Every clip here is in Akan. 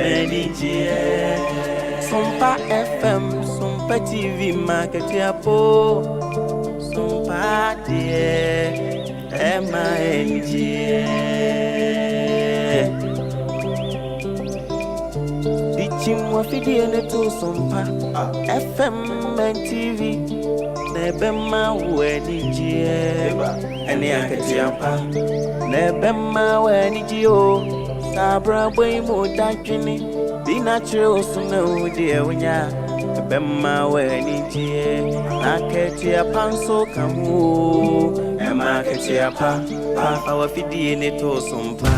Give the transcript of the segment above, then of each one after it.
enije Sompa FM Sompa TV market yapo Sompa de ema enije Dichimwa fidie neto Sompa FM and TV Nebema wenije Eni aketiapa Nebema wenije o Sabra boy mo dajini Be natural suna dear winya Nebema wenije Aketiapa so kamu Ema aketiapa Papa wafidie neto Sompa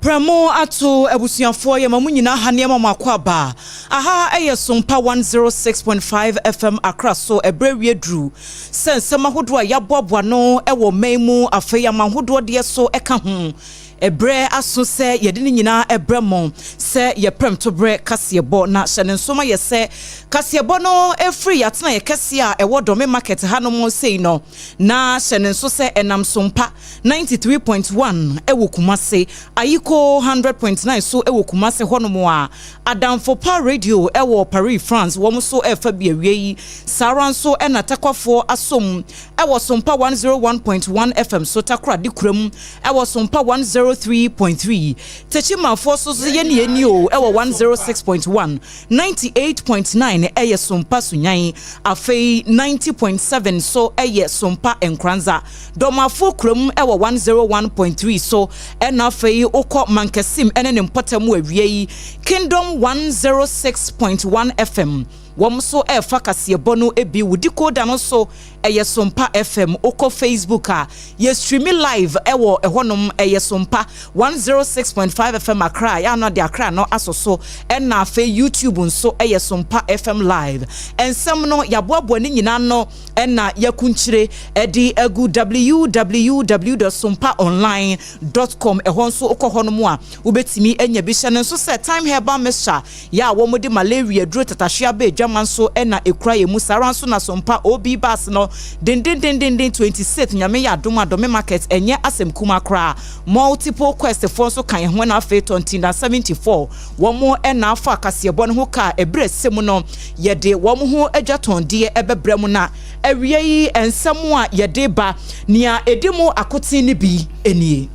Pramo ato ebusuafo ye mamu nyina haneema makwaba aha eye SOMPA 106.5 FM Accra so ebrewie dru sensema hodo a yaboaboa no ewo maimu afeya mahodo de so eka ho ebre aso se yede ni nyina ebremo se ye prem to bre kasebo na hyene nsoma ye se kasebo no efree yatena ye kase a ewo dome market hanom sei no na hyene nso se enam SOMPA 93.1 ewo kumase ayiko 100.9 so ewo kumase honom a adamfo pa radio ewo Paris France wo so efa bia wiei saran so enatakofo asom ewo SOMPA 101.1 FM so takra dikuram ewo SOMPA 103.3 Techima forces yeni o ewo 106.1 98.9 eye SOMPA sunyan afei 90.7 so eye SOMPA enkranza domafo krom ewo 101.3 so ena afei okọ mankesim ene ne mpatamu awiei Kingdom 106.1 FM Womso efa kasebo no ebi wudi koda no so eye SOMPA FM oko Facebook a ye stream live ewo ehonom eye SOMPA 106.5 FM Accra ya no de Accra no asoso na afa YouTube nso eye SOMPA FM live ensem no yaboabo ni nyina no na yakunchire edi egu www.sompaonline.com ehon so oko honom a ubetimi enya bi hye nso se time herbal mixture ya wo mode malaria duro tatahwea be manso ena ekura ye musara so na SOMPA obi bas no den 27 nyame ya adome market enye asem kuma kra multiple quest for so kan ho na afa 2074 womo ena afa kasebo no ho ka ebre sem no yede womo ho adwaton de ebebrem na awie yi ensem a yede ba nia edimu akotin ni bi enie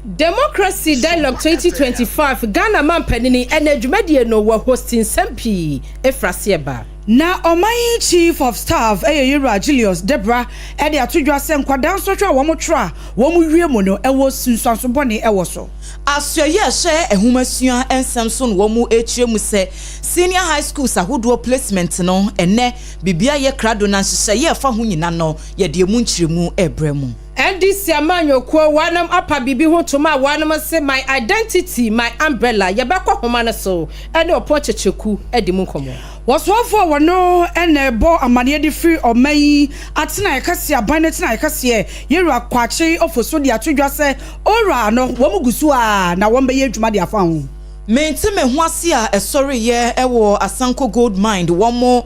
Democracy Dialogue 2025 Ghana Mampanini Enedwumadie no wa hosting Sempi Efrasieba na Omayi Chief of Staff Yura Julius Debra ede atodwa se nkwadan so twa wo motra wo mu wie mu no ewo sunsanso bone ewo so asye ye hye ehumasua ensem so no wo mu echiemu se senior high school sahodo placement no ene bibia ye krado na hye ye fa ho nyina no ye de mu nchiremu ebremu NDC amanyokwo wanam apa bibi ho toma wanam se my identity my umbrella ye bekọ homa no so ene opo checheku edi mu komo wasofo wono ene bo amane de free Omayi atena ekase aban atena ekase Yura kwache ofoso de atodwa se ora no wo mugusu a na wo mbeye adwuma de afa ho Mente me ho ase a esori ye ewo Asanko Gold Mine womo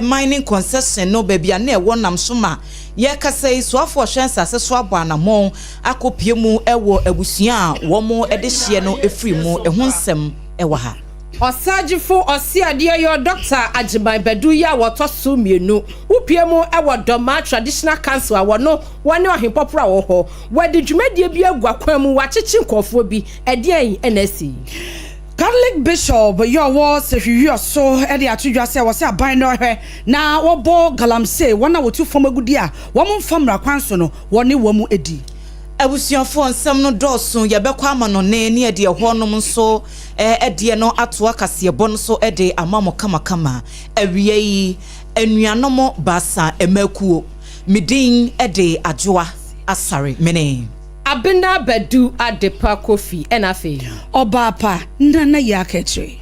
mining concession no bebia na ewo nam soma ye kasai soafo hwensa se so abo anamon akopie mu ewo abusua womo ede hye no efri mu ehonsem ewo ha Osajifo osiade yo Dr. Ajibai Bedu ya wotoso mienu upie mu ewo Doma Traditional Council a wono wone ohempopra wo ho wadi dwumadie bi agwakwan mu wachichi nkofo bi ede NSC Catholic Bishop yo was if you so ede atudwa se wo se aban no hwe na wo bo galamse wona wotu fom agudi a wo mo famra kwanso no wone wo mu edi abusuafo nsem no doso ye bekwa amano ne ne ede honom nso ede no atoa kasebo no so ede amamo kama awie yi anuanom basa emakuo midin ede adwoa Asare mene Abena Adepaa Adepa Kofi enafe OBAAPA nana yaketri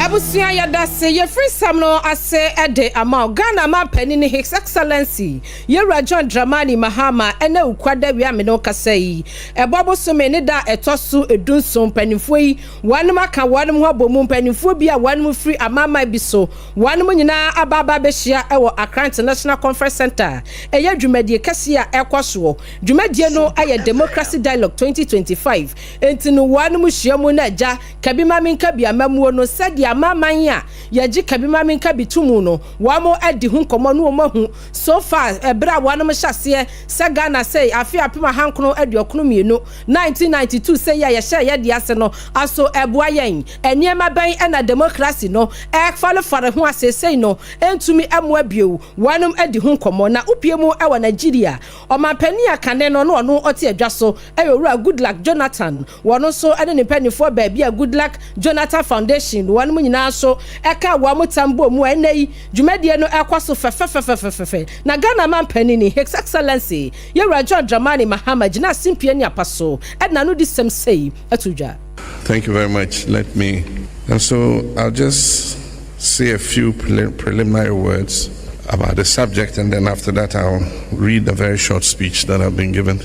Abusia yada se ye free samno ase ede ama Ghana ma panini His Excellency Yewura John Dramani Mahama ene ukwada wi amene okasai ebobo so me ne da etoso edunso panifo yi wanum aka wanum ho abomu panifo bi a wanum free amama bi so wanum nyina ababa be hia ewo Accra International Conference Center eye dwumadie kase a ekoso dwumadie no aye Democracy Dialogue 2025 entinu wanum hia mu na agya kabima minka bi amamuo no sadia mamanya yaji kabima minka bitumu no wamo adi hu komo no mahu so far ebra wanom hyase se Ghana say afi apima hankono aduokono mienu 1992 say ya hye ye de ase no aso eboa yen eniema ban na democracy no fale fare ho asesei no entumi amoa bieu wanom adi hu komo na upiemu ewa Nigeria omampani akane no no ote adwa so ewura Goodluck Jonathan wono so ene ne panifo ba bia Goodluck Jonathan Foundation wanom nyina so eka wa mutambo mu enei dwumadie no ekwaso fefefefefefe na Ghana mampani ni His Excellency Yewura John Dramani Mahama gina simpie ni apaso edna no disem sei atudwa. Thank you very much. And so I'll just say a few preliminary words about the subject, and then after that I'll read a very short speech that I've been given.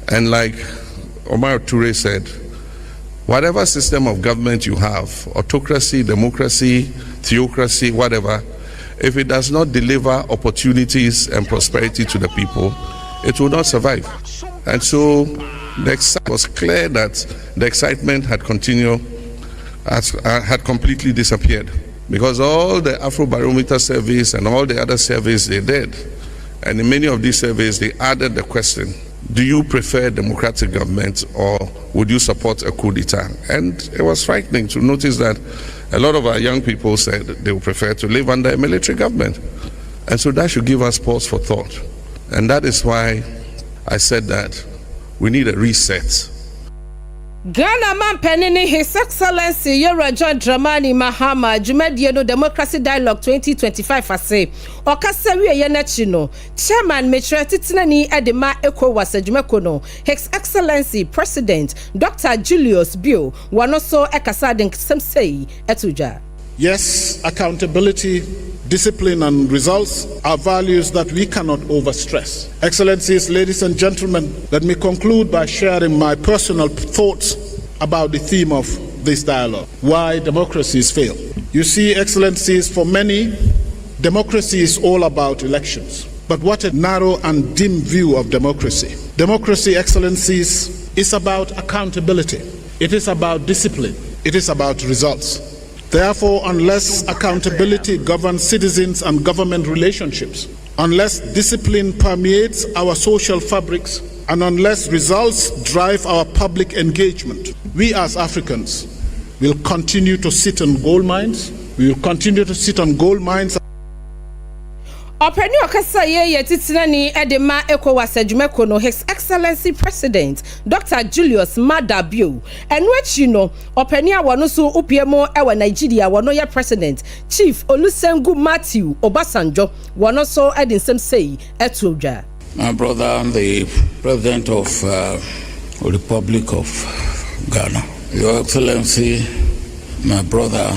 And like Omar Toure said, whatever system of government you have, autocracy, democracy, theocracy, whatever, if it does not deliver opportunities and prosperity to the people, it will not survive. And so it was clear that the excitement had completely disappeared, because all the Afrobarometer surveys and all the other surveys they did, and in many of these surveys they added the question, do you prefer democratic government or would you support a coup d'etat? And it was frightening to notice that a lot of our young people said they would prefer to live under a military government. And so that should give us pause for thought. And that is why I said that we need a reset. Ghana mampani His Excellency Yewura John Dramani Mahama dwumadie no Democracy Dialogue 2025 ase okasa wiye na chi no chairman Metre Titinani Edema ECOWAS adwumako no His Excellency President Dr. Julius Bio wano so ekasa den ksem sei etudwa. Yes, accountability, discipline and results are values that we cannot overstress. Excellencies, ladies and gentlemen, let me conclude by sharing my personal thoughts about the theme of this dialogue, why democracies fail. You see, Excellencies, for many, democracy is all about elections. But what a narrow and dim view of democracy. Democracy, Excellencies, is about accountability. It is about discipline. It is about results. Therefore, unless accountability governs citizens and government relationships, unless discipline permeates our social fabrics, and unless results drive our public engagement, we as Africans will continue to sit on gold mines. We will continue to sit on gold mines. Openi okasa ye titinani Edema ECOWAS adwumako no His Excellency President Dr. Julius Madabio enwechi no openi awano so upiemo ewa Nigeria wano ya President Chief Olusegun Matthew Obasanjo wano so edinsem sei etudwa. My brother, the President of Republic of Ghana, Your Excellency, my brother,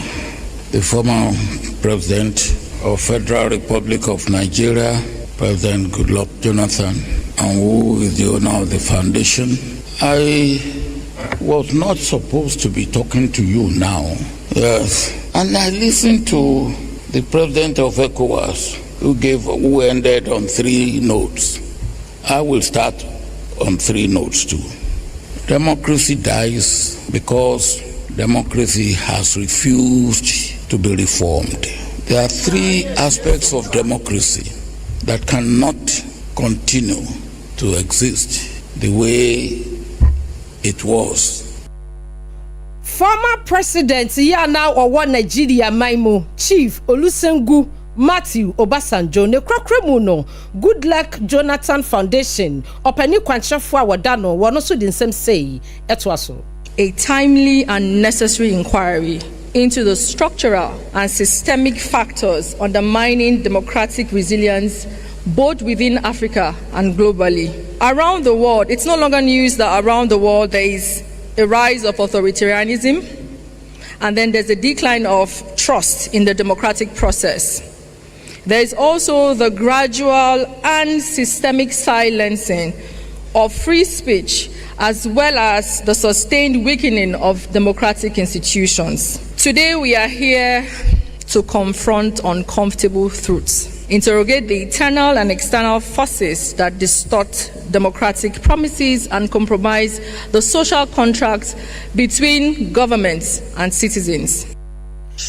the former President of Federal Republic of Nigeria, President Goodluck Jonathan, and who is the owner of the foundation. I was not supposed to be talking to you now. Yes. And I listened to the President of ECOWAS, who ended on 3 notes. I will start on 3 notes too. Democracy dies because democracy has refused to be reformed. There are 3 aspects of democracy that cannot continue to exist the way it was. Former President now or Nigeria Maimo Chief Olusegun Matthew Obasanjo ne kwakremu no Goodluck Jonathan Foundation opani kwanchefo a wadano wono so dinsem sei etwaso. a timely and necessary inquiry into the structural and systemic factors undermining democratic resilience both within Africa and globally. Around the world, it's no longer news that around the world there is a rise of authoritarianism, and then there's a decline of trust in the democratic process. There is also the gradual and systemic silencing of free speech, as well as the sustained weakening of democratic institutions. Today we are here to confront uncomfortable truths, interrogate the internal and external forces that distort democratic promises and compromise the social contract between governments and citizens.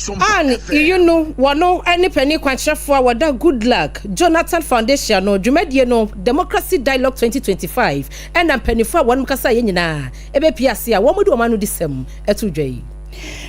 And you know, one any penny quantia for what good luck. Jonathan Foundation no Jumedi no Democracy Dialogue 2025 and a penny for one kasa yenina. Ebe piasia womudu manu disem etujei.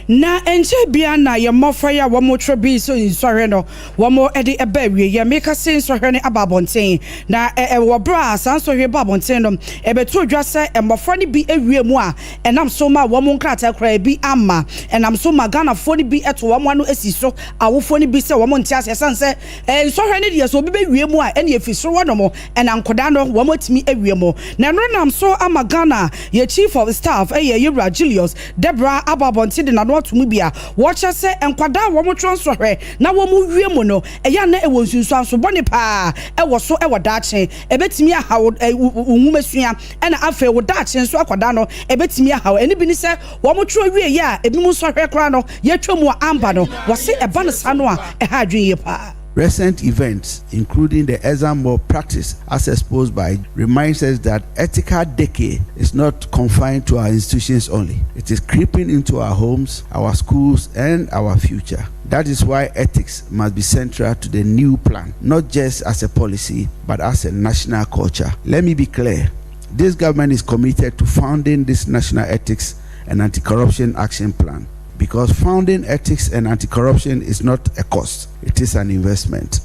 Na enche bia na ye mofra ya womo trebi so insore no womo ede ebawie ye meka se insore ne ababonten na wo bra san so hwe babonten no ebe to dwa se mofra ne bi ewie mu a enam so ma womo nkrata kra bi ama enam so ma Ghana fo ne bi eto womo anu esiso awofo ne bi se womo ntia se se insore ne de so bi bewie mu a ene efisro wono mo enankoda no womo timi ewie mu na no nam so ama Ghana ye chief of staff Yewura Julius Debra ababonten na no to mubia watch say enkwada wo mo transfer na wo mu wie mu no eya na ewo nsunsu anso bone pa ewo so ewo daache ebetimi aha nwumesua na afa ewo daache nso akwada no ebetimi aha eni bi ni se wo mo tro wie ya ebi mu so hwe kra no ye twemu amba no wo se eba no sa no a eha adwen ye pa. Recent events, including the exam mob practice as exposed by, reminds us that ethical decay is not confined to our institutions only. It is creeping into our homes, our schools, and our future. That is why ethics must be central to the new plan, not just as a policy, but as a national culture. Let me be clear. This government is committed to founding this national ethics and anti-corruption action plan, because founding ethics and anti-corruption is not a cost, it is an investment.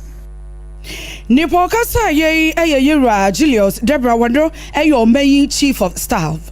Nipo kasa Yewura Julius Debra Wando your main chief of staff.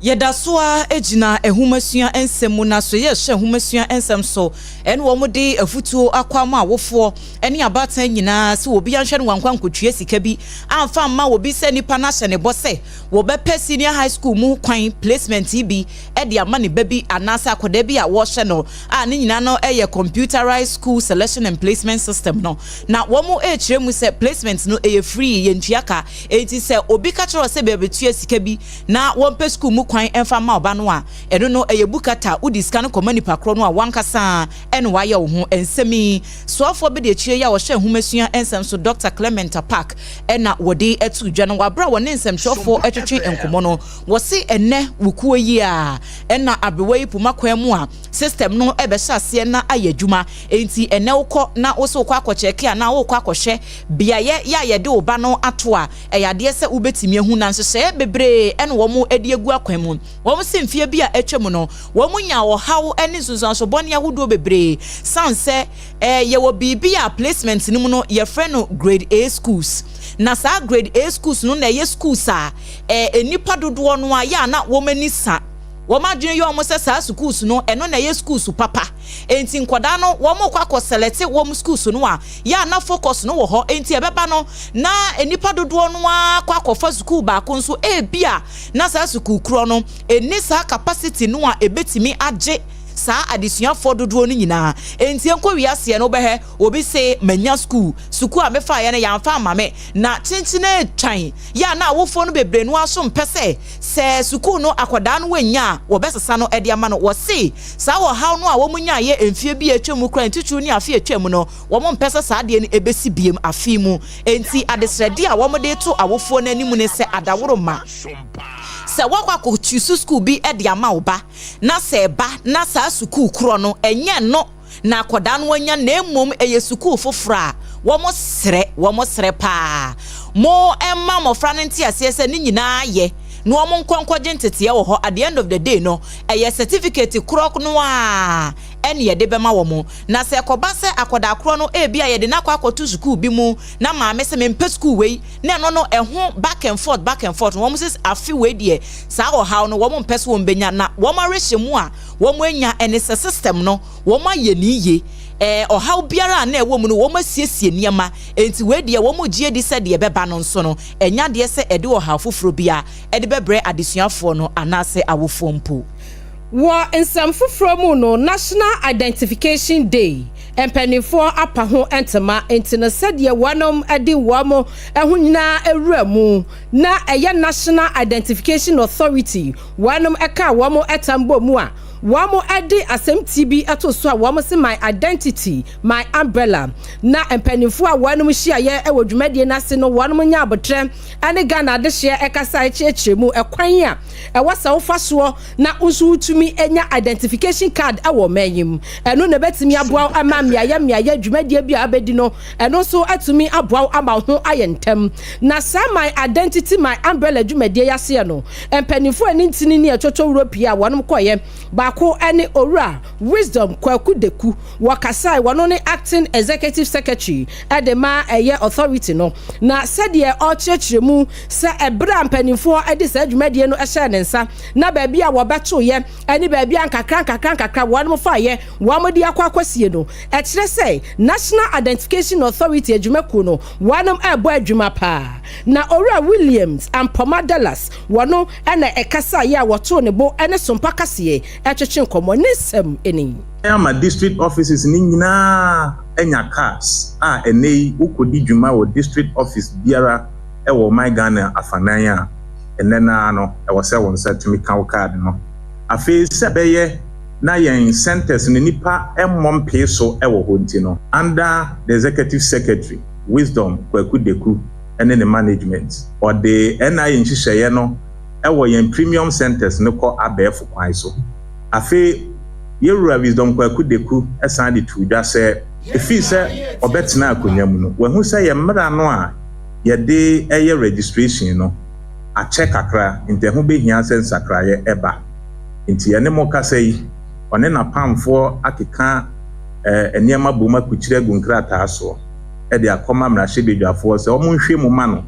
Yedaswa ejina ehumasua ensemu na so ye hye ehumasua ensem so en wo mode afutuo akwama awofo ene abatan nyina se obi anhwe no wankwa nkotue sika bi amfa ma obi se nipa na hye ne bose wo be senior high school mu kwan placement bi e de ama ne babi anasa akoda bi a wo hye no a ne nyina no eye computerized school selection and placement system no na wo mu kire mu se placement no eye free ye ntuaka enti se obi ka kire se be betue sika bi na wo pe school mu kwan enfa ma oba no a eno no eyebukata udiska no komani pakro no a wankasa eno waye wo ho ensemi soafo be de chire ya wo hwe humasua ensem so Dr. Clement Park ena wode etu dwa no wabra wo ne ensem chofo etwetwe enkomo no wo se enne wukuo yi a ena abewai puma kwan mu a system no ebe hyase na ayadwuma enti enne wokọ na wo so kwa akọcheke a na wo kwa akọhwe biaye ya yede oba no ato a eyade se ubetimi ehu na nhyehyɛ bebre ene wo mu edi egu akwan mu wo simfie bi a etwem no wo munya wo hawo ene sunsanso bone ahodo bebre sanse ye wo bibi a placement ni mu no ye frɛ no grade A schools na sa grade A schools no na ye schools a enipa dodo no a ya na wo mani sa wo madwen yo mo se sa schools no eno na ye schools papa enti nkoda no wo mo kwa select wo mo schools no a ya na focus no wo ho enti ebeba no na enipa dodo no a kwa fa school ba ko nso bia na sa school kro no eni sa capacity no a ebetimi age sa adisua fododo no nyina enti enko wiase no behe obi se manya school a mefa ya na yamfa mame na chinchine twan ya na awofo no bebre no aso mpese se school no akoda no wanya wo besesa no ede ama no wo se sa wo haw no a wo munya ye emfie bi atwemu kran tutu ni afi atwemu no wo mo mpese sa de ni ebesi biem afi mu enti adesrede a wo mo de to awofo no animu ne se adaworo ma se wakwa ko tusu school bi e de ama oba na se ba na sa school kro no enye no na akoda no anya na emom eye school fofora wo mo sre pa mo emma mo fra no ntia se ni nyina ye no omo nkonko gentete wo ho at the end of the day no eye certificate krok no a ene ye de bema wo mo na se koba se akoda kro no e bia ye de na kwakoto school bi mu na maame se mempe school wei na no eho back and forth wo mo se afi wei de sa wo haw no wo mo mpese wo mbenya na wo ma rehye mu a wo mo anya ene system no wo ma ye ni ye how biara na ewo mu no wo masiesie niema enti we de wo mo gie di se de beba no nso no enya de se ede wo ha foforo bia ede bebre adesuafo no anase awofo mpo wo ensam foforo mu no National Identification Day empanifo apa ho entema enti no sede wanom ade wamo eho nyina ewura mu na eye National Identification Authority wanom eka wamo etambo mu a wamo ade asem TB ato so a wamo se my identity my umbrella na empanifo a wanom hia ye ewo dwumadie na se no wanom nya abotre ane Ghana de hia ekasa echiechiremu ekwan a ewasa wofaso na unsu utumi enya identification card ewo mayim eno na betimi aboa ama miaya dwumadie bia abedi no eno so atumi aboa ama ho ayentem na sa my identity my umbrella dwumadie yase no empanifo ani ntini ne etoto Europia wanom koye ko any ora wisdom kwaku deku wakasai wano ne acting executive secretary edema eye authority no na said ye ochechiremu se ebra mpanifo ede sa dwumadie no ehye ne nsa na baabi a wobeto ye ani baabi ankakra wano fa ye wamodi akwasie no ekire say National Identification Authority adwumaku no wano ebo adwuma pa na ora Williams and Poma Dallas wano ena ekasa ye woto ne bo ene sompa kase my district offices ni nyina enya cars enei ukodi dwuma wo district office biara ewo my Ghana afanan a enena no ewo se won set me kan card no afi se beye na yen centers ni nipa emmompe so ewo honti no under the executive secretary wisdom kwaku deku ene the management or the NI nhihye no ewo yen premium centers no ko abef kwan so afi yewura wisdom kwaku deku esan de tuja se efi se obetina akonyam no wehu se ye mra no a ye de eye registration no a check akra inte ho behia sense akra ye eba nti ene mo ka sei one na pamfo akeka eniema boma kuchire gunkrata aso e de akoma mrahye bedwafo se o monhwe mu ma no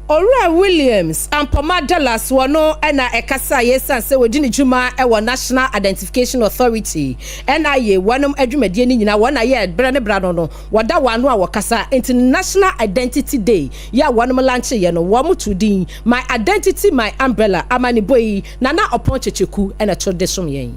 Ora Williams and Poma Dallas wano ena ekasa yesan se wodi juma ewo National Identification Authority NIA wanom adwumadie ni nyina wana ye brane brano no wada wano a wakasa International Identity Day ya wanom lanche ye no wamutu din my identity my umbrella amani boy na opon checheku ena chodesom yen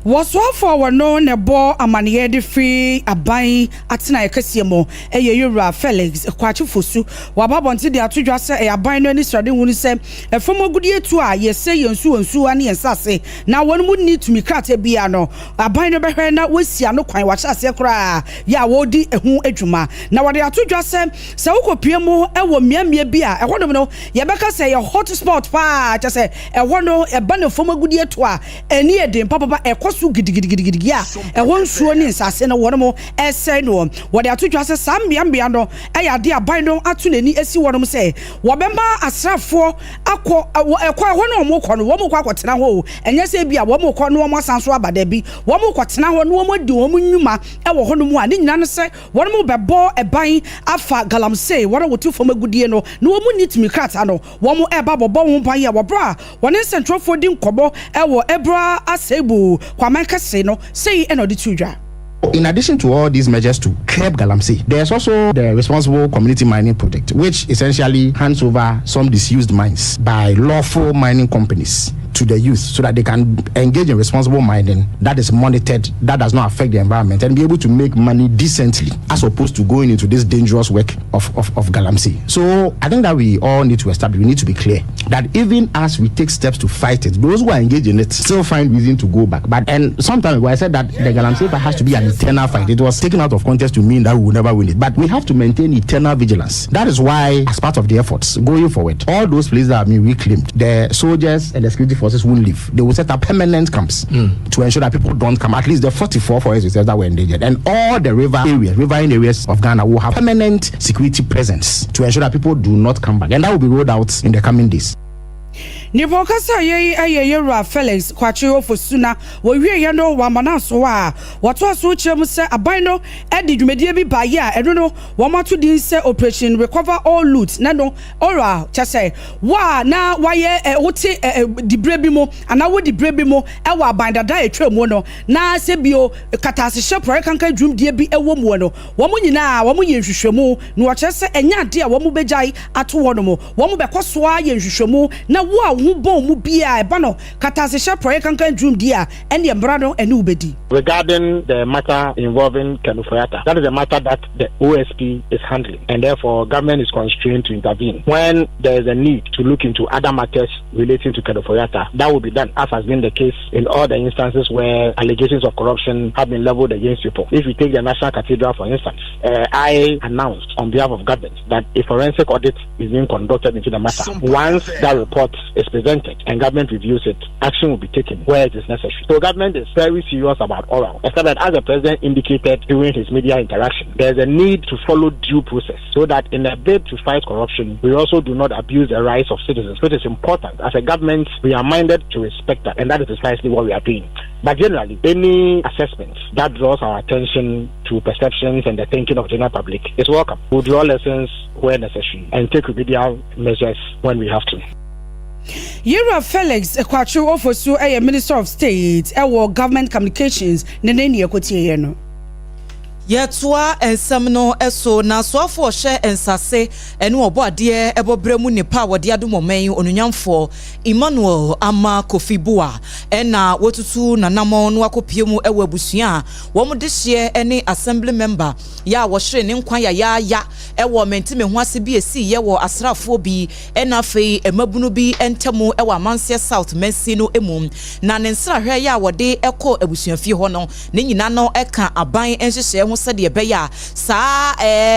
Waswafo wano ne bo amaniye de free aban atena ekase mo eye Yura Felix kwachi fosu wababonti de atodwa se aban no ni srade hunu se efomo gudie tu a yese yensu ane yensase na wonu mu ni tumi krata bia no aban no behwe na wasia no kwan wacha ase kra ya wodi ehu adwuma na wade atodwa se wokopie mu ewo miamia bia ehwonom no ye beka se ye hotspot pa cha se ehwono eba ne fomo gudie tu a eni edin papa ekosu gidigidi ya ehwon suo ni nsase na wonom ese no wade atodwa se sambiambia no eya de aban no atunani esi wonom se wobemba asrafo akọ ekwa ho no mo kọ no wo mo kwa kwotena ho enye se bia wo mo kọ no mo asanso abada bi wo mo kwotena ho no mo di wo mo nyuma ewo ho no mu a ni nyina no se wo mo bebo eban afa galamsey wo wotu fo magudie no wo mo nitimi krata no wo mo eba bobo ho ban ya wo bra woni central di nkobo ewo ebra asebu kwa mankase no sei eno di tudwa. In addition to all these measures to curb galamsey, there's also the Responsible Community Mining Project, which essentially hands over some disused mines by lawful mining companies to the youth so that they can engage in responsible mining that is monitored, that does not affect the environment, and be able to make money decently as opposed to going into this dangerous work of galamsey. So I think that we all need to establish, we need to be clear that even as we take steps to fight it, those who are engaged in it still find reason to go back. And some time ago I said that the galamsey has to be an eternal fight. It was taken out of context to mean that we will never win it. But we have to maintain eternal vigilance. That is why, as part of the efforts going forward, all those places that are being reclaimed, the soldiers and the security forces won't leave. They will set up permanent camps to ensure that people don't come. At least the 44 forest reserves that were endangered, and all the riverine areas of Ghana will have permanent security presence to ensure that people do not come back. And that will be rolled out in the coming days. Nipo kasa ye Yera Felix kwachi ofosuna wo wie ye no wa manaso wa wato aso chemu se aban no e di dwumedie bi ba ye a eno no wo mato din se operation recover all loot na no ora chese wa na wa ye wote di brebi mo ana wo di brebi mo e wa aban dada etwemu no na se bio katase shepro kanka dwumdie bi ewo mu no wo mu nyina wo mu ye hwehwemu no wo chese enya ade a wo mu begai ato wo no mo wo mu bekoso a ye hwehwemu na wo a hu bon mu bia e ba no katase shepro kanka dwumdie a ene mbra no ene ubedi. Regarding the matter involving Kenufayata, that is a matter that the OSP is handling, and therefore government is constrained to intervene. When there is a need to look into other matters relating to Kenufayata, that will be done, as has been the case in all the instances where allegations of corruption have been leveled against people. If you take the National Cathedral, for instance, I announced on behalf of government that a forensic audit is being conducted into the matter. Once that report is presented and government reviews it, action will be taken where it is necessary. So government is very serious about oral, except that as the president indicated during his media interaction, there is a need to follow due process so that in a bid to fight corruption, we also do not abuse the rights of citizens, which is important. As a government, we are minded to respect that, and that is precisely what we are doing. But generally, any assessment that draws our attention to perceptions and the thinking of the general public is welcome. We'll draw lessons where necessary and take remedial measures when we have to. Yera Felix kwachi ofosu Minister of State Government Communications neneni ekotie no. Yetwa ensem no eso na soafo hye ensase ene obo ade ebobremu nipa wode adomomen onunyamfo Emmanuel ama Kofibua ena wotutu nanamo no akopiemu ewo abusua wo mo de hye ene assembly member ya wo hye ne nkwan ya ewo mentime ho ase bi esi ye wo asrafo bi ena fei emabunu bi entemu ewo Amansia South Mensi no emum na ne nsra hwe ya wode eko abusua fie ho no ne nyina no eka aban enhyehyɛ said ye beya sa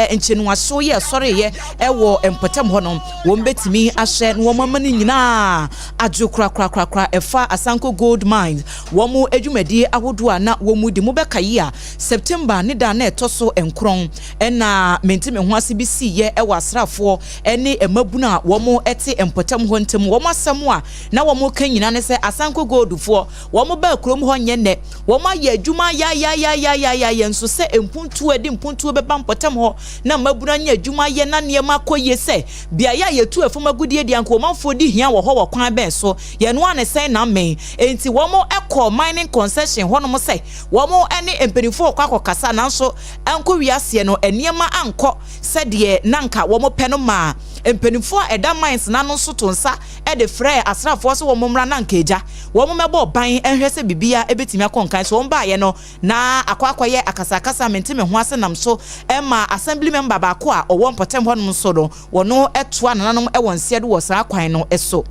enchenuaso ye sori ye ewo empotem ho no wo mbetimi ahye no mamani nyina adwokra kra efa Asanko Gold Mines wo mu adwumadi ahodo ana wo mu di mu bekayi a September ne da na etoso enkron ena mentime ho ase bi si ye ewo asrafo ene emabunu a wo mu ete empotem ho ntem wo masem a na wo mu kan nyina ne se Asanko Gold fo wo mu ba krom ho nye ne wo ma ye adwuma ya nso se mpuntu edi mpuntu beba mpotem ho na mabuna nya adwuma ye na ne makoye se bia ya yetu afoma gudie di anko manfo di hia wo ho wo kwan ben so ye no ane sen na men enti wo mo ekọ mining concession ho no mo se wo mo ene empenifo kwa kasa na so anko wiase no eniema anko se de nanka wo mo pe no ma empenifo eda mines na no so to nsa e de frɛ asrafo so wo mo mra nanka eja wo mo mebo ban enhwese bibia ebetimi akonkan so wo ba ye no na akwakoye akasa mentime ho ase nam so ema assembly member ba ko a owo mpotem ho no so do wono etoa nananom e wonse de wo sa kwan no eso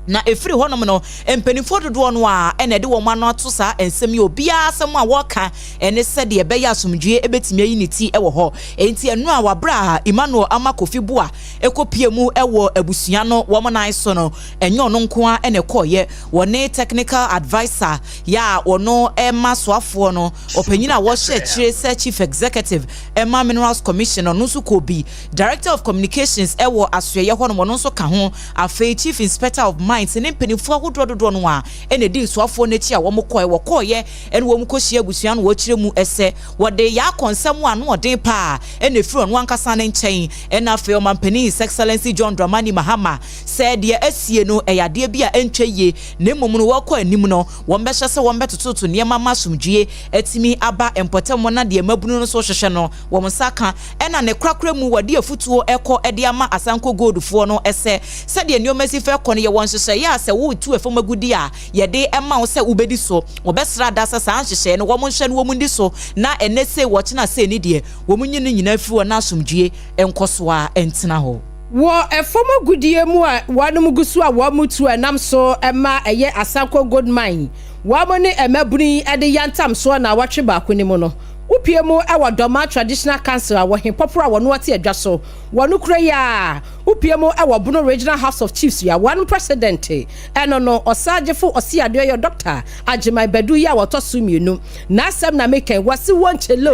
na efiri honom no empenifo dodo no a ene de wo ma no ato sa ensem ye obia asem a woka ene se de be ya asomdwe ebetimi ayiniti ewo ho enti enu a wabra Emmanuel ama Kofibua ekopiemu ewo abusua no wo mo nan so no enyo no nko a ene koye wone technical advisor ya wono ema soafo no opanyina wo hye chire chief executive Emma Minerals Commission no so ko bi director of communications ewo asoye ho no mo no so ka ho afei chief inspector of mines ne penifo ahododo no a ene di soafo na chi a wo mo koye ene wo mo kohia abusua no wo kire mu ese wode ya konsem a no odin pa ene firi no ankasa ne nchen ena afei o mampani His Excellency John Dramani Mahama said ye asie no eyade bi a entweye ne mom no wo kɔ anim no wo mbɛhye se wo mbɛtototo ne mama somdwie atimi aba empotem na de mabunu no so hwehwɛ no wo msaka ena ne krakra mu wade afutuo ɛkɔ ɛde ama Asanko Gold fo no ɛsɛ sɛ de nneomasi fɛ kɔ no ye won hwehwɛ ya sɛ wo tu efo magudi a ye de ɛma wo sɛ ubedi so wo bɛsra da sɛ san hwehwɛ no wo mo hwɛ no wo mu ndi so na ene se wo kyena se ni de wo mu nyine nyina fi wo na asomdwie enkoso a entena ho wo efoma gudie mu a wanum gusu a wo mutu enam so ema eye Asanko Gold Mine wo mo ne emabuni ede yantam so na watwe ba ko ni mu no upiemu ewo Doma Traditional Council a wo hen popora wo no ate adwa so wo no kura ya upiemo e Bono Regional House of Chiefs ya one president eno no osagefo osiadeyo Dr. Ajimai Bedu ya wotosu mienu na asem na make wasi wonchele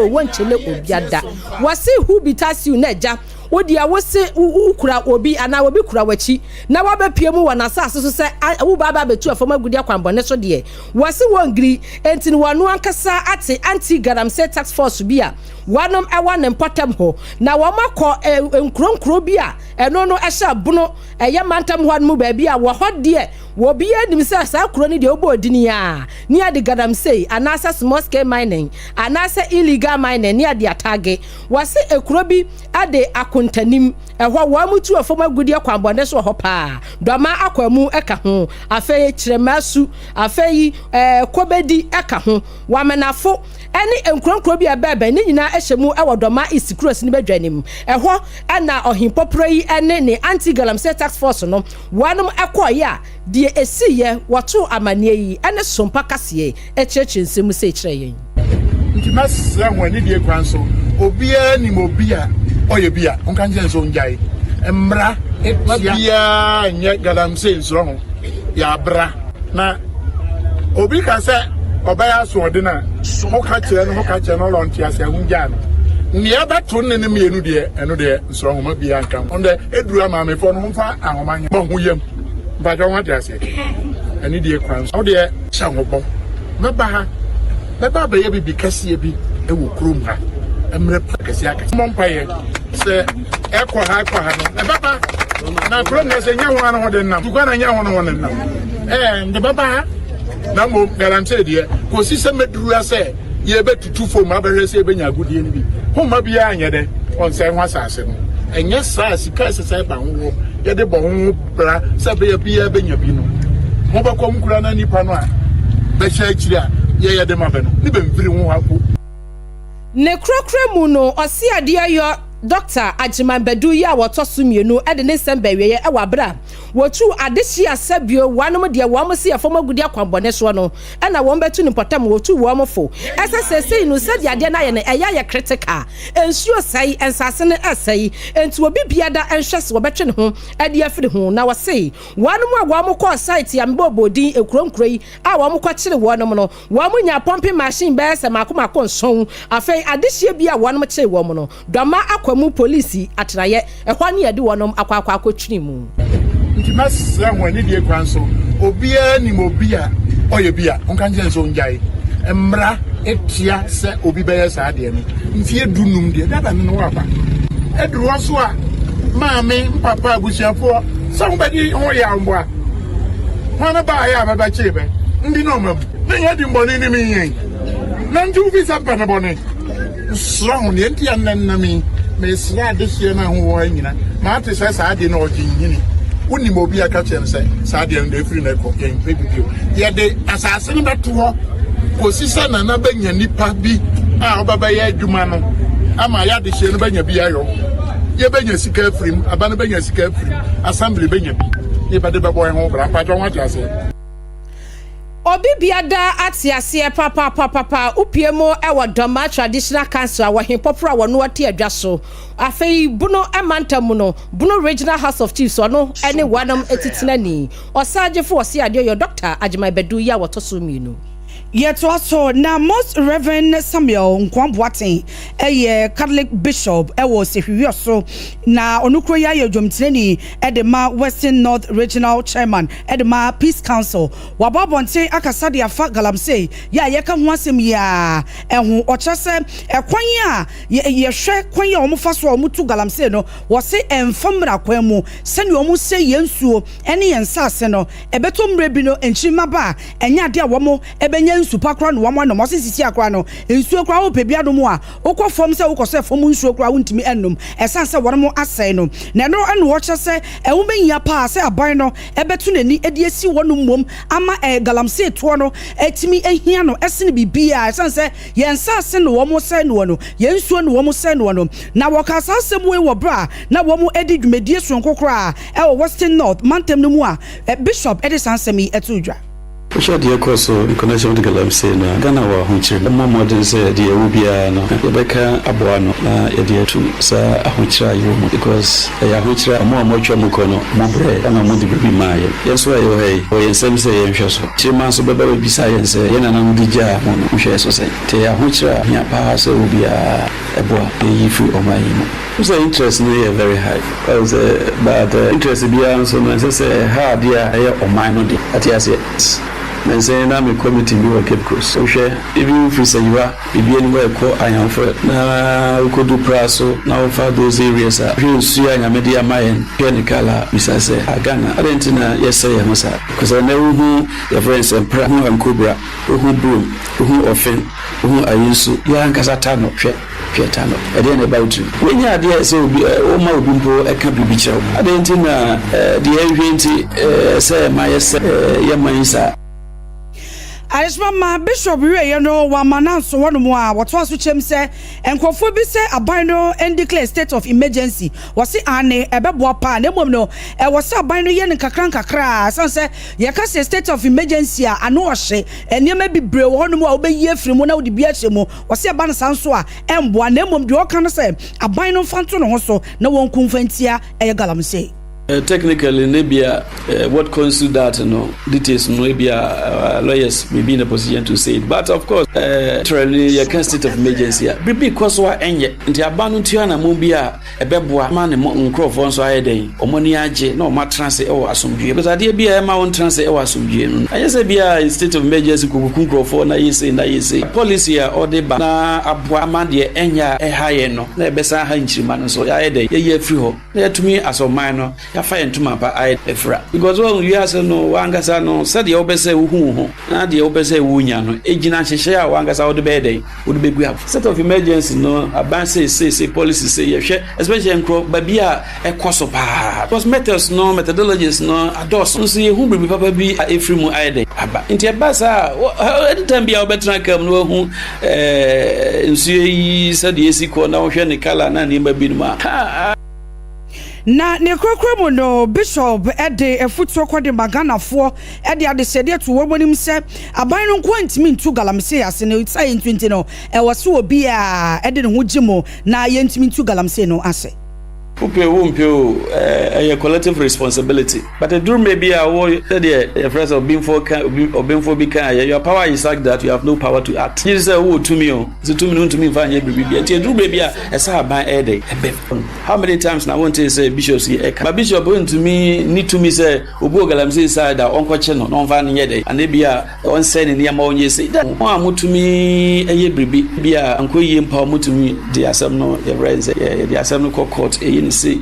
obiada wasi hu bitasiu na eja wodi awose ukura obi ana obi kura wachi na wabepiemu wana asase so se wo baba betu afom agudi akwambone so de wasi wongri enti ni wanu ankasa ate anti galamsey tax force bia wanom ewa ne potem ho na womakọ nkronkro bia eno no ehya bono eye mantam ho anmu ba bia wo hodie wo bia nim se sa kro ni de obo odini a ni ade galamsey anasa small scale mining anasa illegal mining ni ade atage wasi ekro bi ade akontanim ehwa wa mutu afom agudi akwambone so ho pa doma akwamu eka ho afei kiremasu afei kobedi eka ho wamenafo eni nkronkro bia bebe ni nyina ehyemu ewodoma isikros ni badwanim ehwo ana ohimpopro yi ene ne anti galamsey tax force no wanum ekoya die esiye woto amane yi ene sompa kase ekyerkyensem se kyeryen ntimas rahwani die kwanso obia ni mobia oye bia onka nje nso njai emra bia nye galamsey nso ho ya bra na obi ka se obaya so odina ho ka kire no lonti ase ahunja no nia bato ne ne mienu de eno de nso ho ma bia nka onde eduru ama me fo no mfa ahomanya bo hu yam ba jo wate ase ani de kwan so de sha ho bo meba be ye bi kase bi e wo krom ha emre kase akase mo mpaye se ekwa ha no baba na krom na se nya ho an ho de nam tukwa na nya ho no nam de baba na mo galamsey de ko si se meduru ase ye betutu fo ma be se be nya agudie ni bi ho ma bia anya de on se ho asase no enye sa sika se ba ho ye de bo ho bra se be bia be nya bi no mo ba ko mkura na nipa no a be sha akiri a ye de ma be no ni be mfiri ho hako ne krokre mu no osiade ayo Dr. Ajimai Bedu ya wotosu mienu ede ne sembe weye e wabra wotu adehia sabio wanom de womse afom agudi akwambone so no e na won betu ni potam wotu womfo esesese no sadi ade na ye ne eya critical ensuo sai ensase ne asai enti obi biada enhwese wobetwe ne ho ade afiri ho na wose wanom agwam ko site ya mbobodin ekronkro a wom ko kire wonom no wom nya pumping machine be se makoma nson afei adehia bia wonom kire wom no doma mu police atraye ehwani yade wonom akwa akotwini mu ntimas rahwani die kwanso obia ni mobia oye bia onka nje nso njai emra etia se obi beye sa ade no mfie dunum de dada no waba eduru so a maame papa abusiafo so mbadi ho ya mboa hwana ba ya baba chebe ndi no mabu na yadi mboni ni mi yen na nju visa pa na boni so ne ntia nanami mesra de hie na ho anyina ma ate se sa ade na ojinyini woni mo bi aka chere se sa ade no efiri na ko yen pe bibio ye de asase no beto ho ko sisa na na banya nipa bi a obaba ye adwuma no ama ya de hie no banya bi ayo ye banya sika afirim aba no banya sika afirim assembly banya bi ye bade babo ho bra pa jo wate ase obi biada atiase papa upiemo ewo doma traditional council wa himpopra wono ati adwaso afei buno emantamu no buno regional house of chiefs ono ene wanam etitinani osagefo osiade yo Dr. Ajimai Bedu ya wotoso mienu Yet also now most Reverend Samuel Nkwamboaten Catholic Bishop was so na onukro ya yedwomtireni edema Western North Regional Chairman edema Peace Council wababonte akasade afa galamsey ya yeka ho asem ya ehu ochase ekwan ya yehwe kwan ya omufa so omutu galamsey no wose enfamra kwan mu sene omu se yensuo ene yensase no ebeto mre bi no enchima ba enya ade a womo ebenya nsupa kra no wamo no mosisi akra no nsuo kra wo pebia no mu a okofom se wokose fom nsuo kra wontimi ennom esanse wormo asai no na no eno wo chese ewo benya pa se aban no ebetu nani ediesi wonum mom ama galamsey to no etimi ehia no esene bibia esanse yensase no womo se no no yensuo no womo se no no na wokasa asem we wo bra na womo edi dwumedie sonkokra e Western North mantem no mu a Bishop Edison Semi etudwa Which are the course in connection with the Galamsey na Ghana wa hunchire. More modern say the ubia no. Yebeka abuano na yedi tu sa ahunchira yomu because ya hunchira mo amotwa mukono mo bre na mo di bibi maye. Yeso ayo hey. O yensem say yenhweso. Chima so beba bi sa yense yena na mudija mo no hwe so say. Te ya hunchira nya pa so ubia ebo e fu omayimo. So interest no is very high. Because but interest bia so no say ha dia e oman no de. Atiase men say na me committee bi work cross so share if you free say you are be anywhere call I am for na we could do praso na for those areas you see anya media mayen technicala bisa say agana adentina yes say masa because I know who your friends and pra who and cobra who broom who offend who ayinsu ya nkasa tano tano then about you when you are there say o ma obimpo e ka bibi kire adentina the say my yes ya manisa Mama Bishop you know wa mananso wono mu a woto aso chem se enkofo bi se aban no and declare state of emergency wose ane ebebo pa na mom no wose aban no ye ne kakra san se ye ka se state of emergency a ano ohye enema bibre wo hono mu a obeyi afiri mu na wodi bi ahye mu wose aban sanso a emboa na mom de o kan se aban no fanto no ho so na won kumfantia eye galamsey. Technically, Nebia, what constitutes that, details, Nebia lawyers may be in a position to say it. But of course, literally, you can't state of emergency. Because what enye, the Abanutiana Mubia, a bebwa man, a microphone, so I day, or money no, my transit or assumption. Because I did be a mountain transit or assumption. I just say, be a state of emergency, microphone, I say, policy or the bana, Abuamandia, enya, a high no, the Bessa Hinchman, so I day, a year free ho. There to me as a minor. Ya fire to my efra because when you ask no wangasa no said the obese hu na the obese wunya no ejina hyehyɛ wangasa wo de bede wo de begu have set of emergency no aban say policy say yehwe especially enkro babi a ekoso pa because methods no methodologies no ados no say hu bibi papa bi efri mu ayede aba nti ebasa anytime bia obetra kam no hu nsuye yi said yesi ko na wo hwe ne kala na ne babi no na ne krokremu no Bishop ede efutuo kwade maganafo ede adesede to womonim se aban no kwantimi ntu galamsey ase ne utsa 2020 no wose obi a ede ne ho gimo na yentimi ntu galamsey no ase a collective responsibility. But the dream may be a phrase of being for your power is like that, you have no power to act. Here is a word to me, it's 2 minutes to me. The dream may be a sad by a day. How many times now I want to say Bishop see but Bishop going to me need to me say Ubo Galamsey side that Uncle Cheno, non van yede, and they be a one saying near my own say that one to me a ye be a uncle yim power to me, the assembly, the assembly court. See,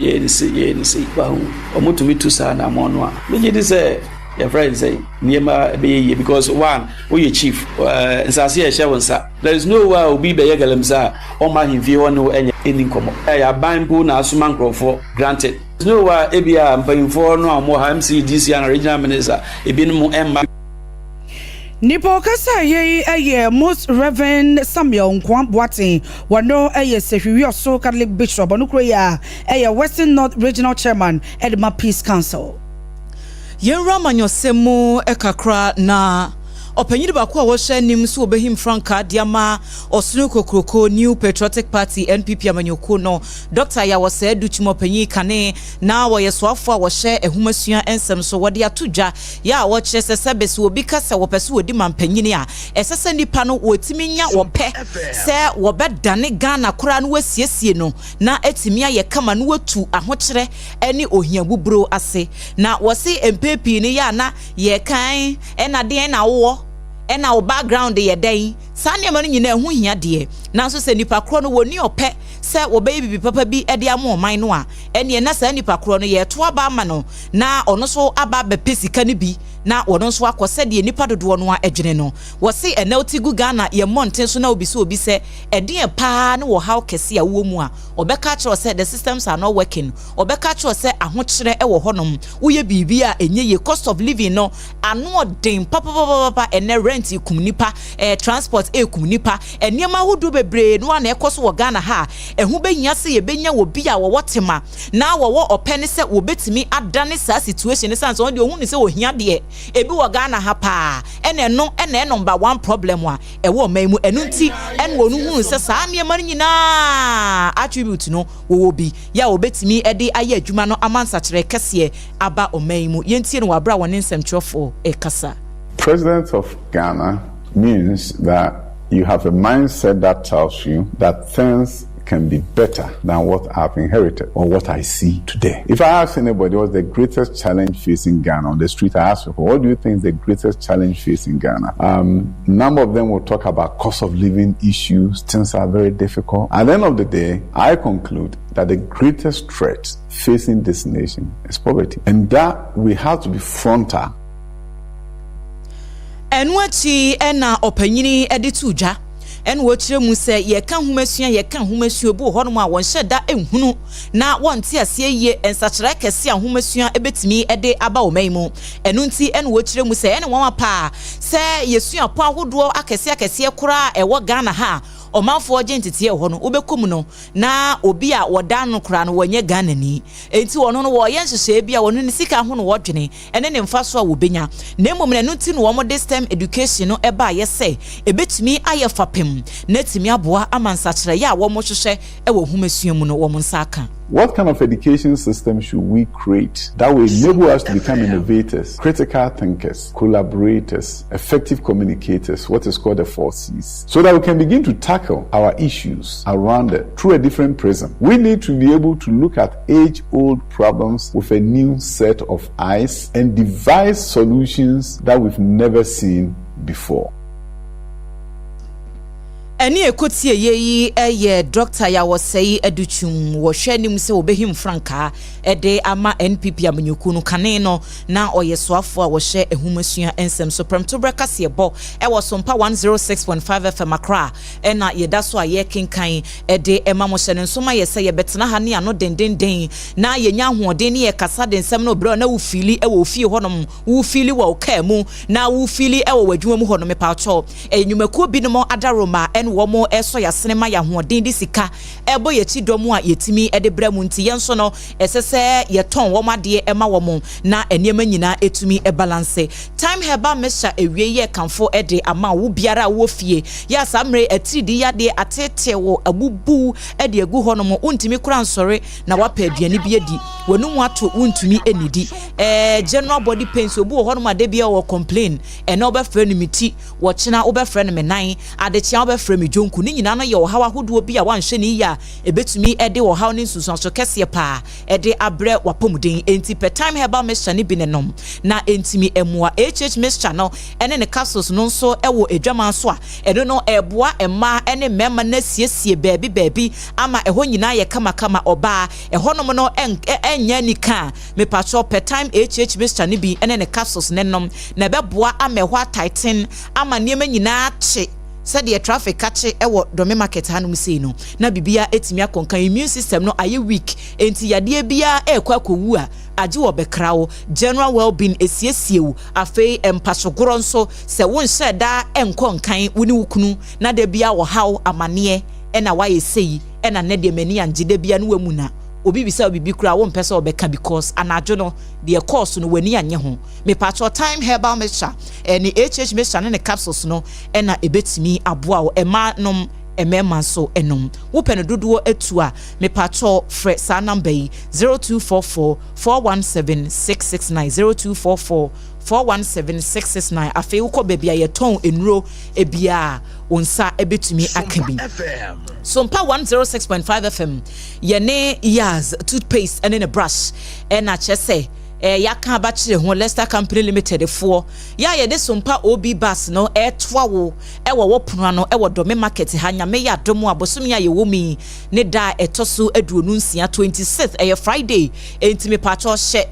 but to me to say, I'm on one. But say, your friend say, near be because one, we chief, and Sasia Shawansa. There is no way will be Begalamsa or my view no any income. I have buying pool now, Suman for granted. There's no way, Abia, I'm paying for no more MC, DC and original minister, a bit more Emma. Nipo kasa ye most Reverend Samuel Nkwambwati wano sehwiwi so Catholic Bishop onukro ya Western North Regional Chairman Edma Peace Council. Yenra manyosemu ekakra na Opanyiri bako a wɔhwɛ nim so obehim franka diama osunu kokroko New Patriotic Party NPP amanyoko no Dr. ya wose duchimo opanyi kane na wɔyɛsoafo a wɔhwɛ ehumasua ensem so wɔde atodwa ya a wɔkyerɛ sɛ besi obi kasa wɔpɛso wɔdi mampanyini a ɛsɛsɛ nipa no wɔtimi nya wɔpɛ sɛ wɔbɛdane Ghana kora no wasiesie no na etimi ayɛ kama no watu ahokyerɛ ɛne ohia buburo ase na wɔse MPP ne ya na yɛ kan ɛna den na wo ena o background ye den sa ne ma no nyina ehu hia de nanso se nipa kro no woni opɛ se wo be bibi papa bi ede ama oman no a ene na sa nipa kro no ye to aba ama no na ono so aba be pesika ne bi na wono so akose de nipa dodo no a edwene no wo se ena otigu Ghana ye monten so na obi se ede pa na wo how kese a wo mu a obeka kire se the systems are not working obeka kire se ahokyere e wo honom wo ye bibi a enye ye cost of living no ano den papa ene rent ikum nipa transport ekum nipa eniema hodo bebre no na ekoso wo Ghana ha ehu behia se ye benya wo bi a wo wotema na wo opene se wo betimi adane sa situation sense on de ohun ni se wo hia de ebi wo Ghana ha pa ene number 1 problem wa e wo maimu enu nti en wo nu hu se saa niema nyina attribute no wo bi ya obetimi e de aye adwuma no amansa kire kese aba omaimu yentie no wabra won nsem twofo e kasa. President of Ghana means that you have a mindset that tells you that things can be better than what I've inherited or what I see today. If I ask anybody what's the greatest challenge facing Ghana on the street, I ask people, what do you think is the greatest challenge facing Ghana? Number of them will talk about cost of living issues. Things are very difficult. At the end of the day, I conclude that the greatest threat facing this nation is poverty, and that we have to be frontal. Enwachi ena opanyini edituja en wochire mu se ye ka homasua bu honom a won hyeda ehunu na wonte ase ye ensachire kese a homasua ebetimi ede aba omaimu enu nti en wochire mu se ene won pa se yesua po ahodo akese kura ewo Ghana ha omanfo agentity ho no obekum no na obi a woda no kura no wanye Ghana ni enti wono no wo ye nhyehyɛ bia wono ne sika ho no wodwene ene ne mfaso a wobenya na emom ne nti no wo de STEM education no eba ye se ebetumi aye fapem na timi aboa amansa kyerɛ ya wo mo hwehwɛ e wo humasua mu no wo mo nsaka. What kind of education system should we create that will enable us to become innovators, critical thinkers, collaborators, effective communicators, what is called the 4 C's, so that we can begin to tackle our issues around it through a different prism? We need to be able to look at age-old problems with a new set of eyes and devise solutions that we've never seen before. Eni ekotie yeyi eye doctor ya wosei educhum wo hwanim se obehim franka ede ama NPP amanyuku no kane no na oyesoafo a wo hye ehumasua ensem so premto breakfast yebo e wo SOMPA 106.5 FM akra ena yedaso a ye kenkan ede ema mo hye nsoma yese ye betena ha ne ano dendenden na yenya hoɔden ne ye kasa densem no bro na wo fili e wo fie honom wo fili wo ka mu na wo fili e wo wadwuma mu honom pa cho enyumaku bi no mo adaroma womo eso ya sinema ya hoɔden di sika ebo ye chi domu a yetimi ede bramu nti yenso no esese ye ton womo ade ema womo na eniema nyina etumi e balance time heba mesha ewie ye kanfo ede ama wo biara wo fie ya samre atiridi ya de atete wo abubu ede egu hono mo untimi kura nsore na wapa aduane bi edi wonu mu ato untumi enidi general body pains obu hono ma de bia wo complain ena obefre no miti wo chena obefre no menan adechia obefre me jonku ni nyina no ye wo hawa hodo bi a wanhwe ni ya ebetumi ede wo haw ni nsusunso kese pa ede abre wapomuden enti per time heba mesha ni binenom na entimi emua mesha no ene ne capsules no nso ewo edwama so a eno no eboa emma ene mema na siesie baabi ama eho nyina ye kama oba ehonom no enya nika me pacho per time mesha ni bi ene ne capsules nenom na beboa ama eho tighten ama niema nyina che said the traffic catch ewo dome market hanum sei no na bibia etimi akonkan immune system no aye weak enti yade bia ekwa kowu a age wo bekrawo general well-being esiesiewu afei empasogoro nso se won sheda enkonkan woni wukunu na de bia wo haw amane na waye sei na ne de mani angide bia no wamu na obi bisa obi kura wo mpesa obeka because anajo no the course no wani anye ho me patcho time herbal mixture ni mixture ne capsules no na ebetimi aboa wo ema nom emema so enom wo pene dodo etu a me patcho fre sa number 0244 417 669 0244417669 afei wo ko bebia ye ton enuro ebia onsa ebetumi akabi SOMPA 106.5 FM ye ne years toothpaste and a brush na chese ya kan ba kire ho Leicester Company Limited for ya ye de SOMPA OB bus no toa wo wo pono no wo dome market ha nyame ya domo abosom ya ye wo mi ne da etoso aduonu nsia 26th Friday entimi pacho hye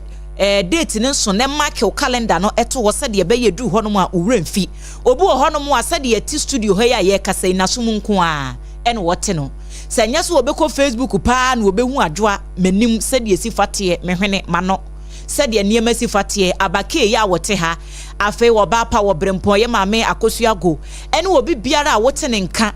date ne so ne mark calendar no eto wo se de be yedu honom a owrenfi obi wo honom a se de ti studio he ya ye kasa inasum nko a ene wote no se nya so obekọ Facebook pa na obehu adwoa manim se de sifate mehwene mano se de niema sifate abake ya wote ha afi wo ba pa wo brempo ye maame akosuago ene obi biara a wote ne nka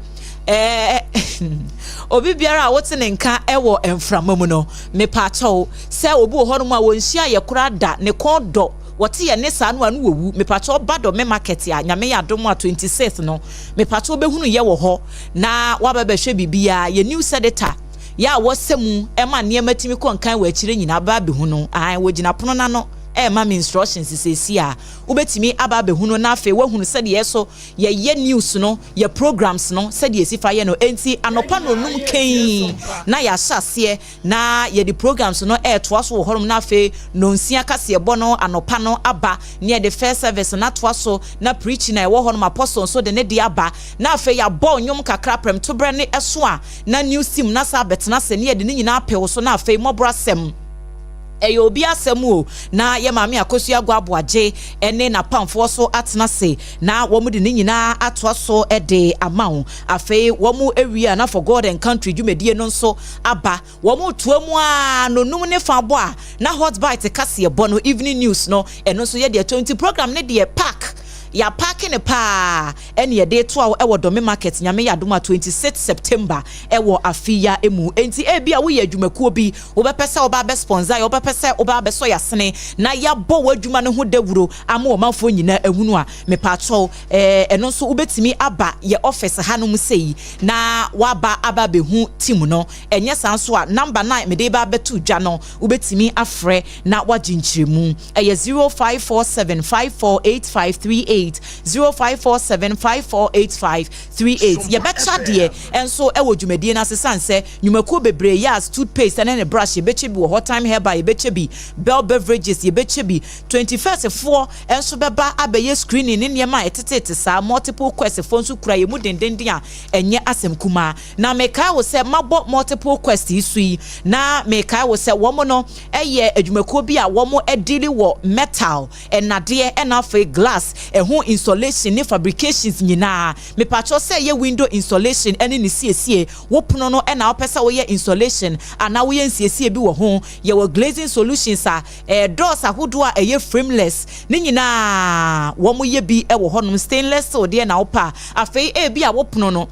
obi biara a wote ne nka ewo emframamu no me pacho se obi ho no ma wonhia ye kura da ne kodo wote ye ne sa no anu wowu me pacho bado me market ya nyame ya dom a 26th no me pacho be hunu ye wo ho na wa bebe hwe bibia ye news editor ya wasemu ema niema timi ko nkan wa akire nyina ba be hunu ai wo gina pono na no ma instructions sisi a ubetimi aba be hunu na afi wa hunu se de yeso ye news no ye programs no se de sifa ye no enti anopa no num kan na ya hyase na ye de programs no to aso horom na afi no nsia kase bo no anopa no aba ne de first service na to aso na preach na e wo horom apostle so de ne de aba na afi ya bo nyom kakra prem to bre ne eso a na news team na sa betena se ne de ne nyina apɛ so na afi mobrasem eyo obi asemu na ye maami akosu agwa aboaje ene na pamfo so atena se na womu de nyina ato so de amawo afei womu ewia na for God and country dwumedie no nso aba womu tuamu a nonum ne fa bo a na hot bite kase bo no evening news no eno so ye de 20 program ne de pack ya parking ne pa ene ye de to a ewo dome market nyame ya doma 26 September ewo afia emu enti bia wo ye adwumakuo bi wo be pese wo ba be sponsor wo be pese wo ba be so yasene na ya bo wo adwuma ne ho dawuro ama wo manfo nyina ehunu a me pa cho eno so wo betimi aba ye office hanom sei na wa ba aba be hu team no enye sanso a number 9 me de ba betu dwa no wo betimi afre na waginchiremu eye 0547548538 0547548538 ye betcha de enso ewo dwumedie na sesanse nyumakuo bebre yas toothpaste and a brush ye beche bi hot time hair by ye beche bi bell beverages ye beche bi 21st for enso beba abeye screening ne niema etetete sa multiple quest for nso kura ye mu dendenden a enye asem kuma na meka wo se mabo multiple quest isui na meka wo se wo mo no eye adwumakuo bi a wo mo edili wo metal enade enafe glass ho installation ne fabrications nyina me pacho say ye window installation ene ne siesie wo pono no na opesa wo ye installation ana wo ye nsiesie bi wo ho ye wo glazing solutions a doors ahodo a ye frameless ne nyina wo mo ye bi wo ho no stainless steel de na opa afei bi a wo pono no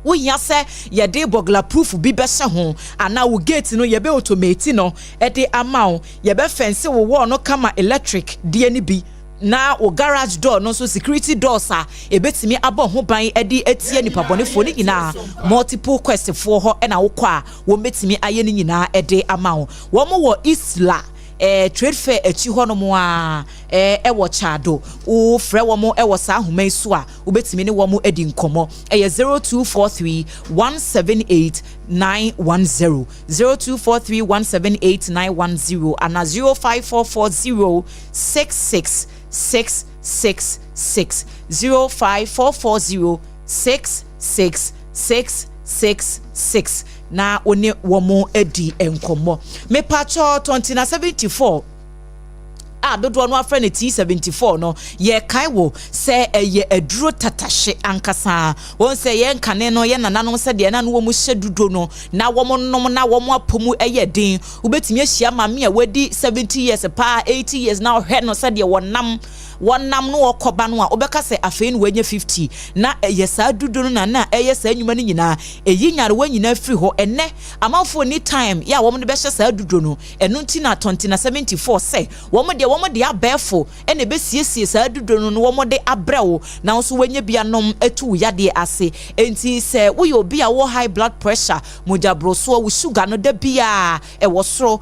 wo ya se ye de burglar proof bi be hye ho ana wo gate no ye be automate no de amount ye be fence wo wall no kama electric de ni bi na o garage door no so security doors a ebetimi abo ho ban edi etie nipa bonefo ni nyina multiple quest for ho na wo kwa wo betimi aye ni nyina ede amawo wo mo wo isla trade fair echi ho no mo a wo chado wo frɛ wo mo wo sa ahoma so a wo betimi ne wo mo edi nkomo 0243178910 0243178910 ana 0544066 666 054406666 na one womo edi enkomo me pacho 2074 dodo no afre ne T74 no ye kaiwo se ye aduro tatashe ankasa won se ye nkane no ye nananom se de na no wo hye dudo no na wo nom na wo apomu eye den ubetimi ahia mame a wadi 70 years pa 80 years now he no se de wonam no okoba no a obeka se afei no wanya 50 na ye sa dudo no na eye sa nyuma no nyina eyi nyare wanyina free ho enne amafo ni time ya wo de be hye sa dudo no eno nti na 2074 se wo de abefo ene be siesie sa dudo no wo de abrewo na so wanya bia nom etu yade ase enti se wo yo bia wo high blood pressure mojabro so wo sugar no da bia wo soro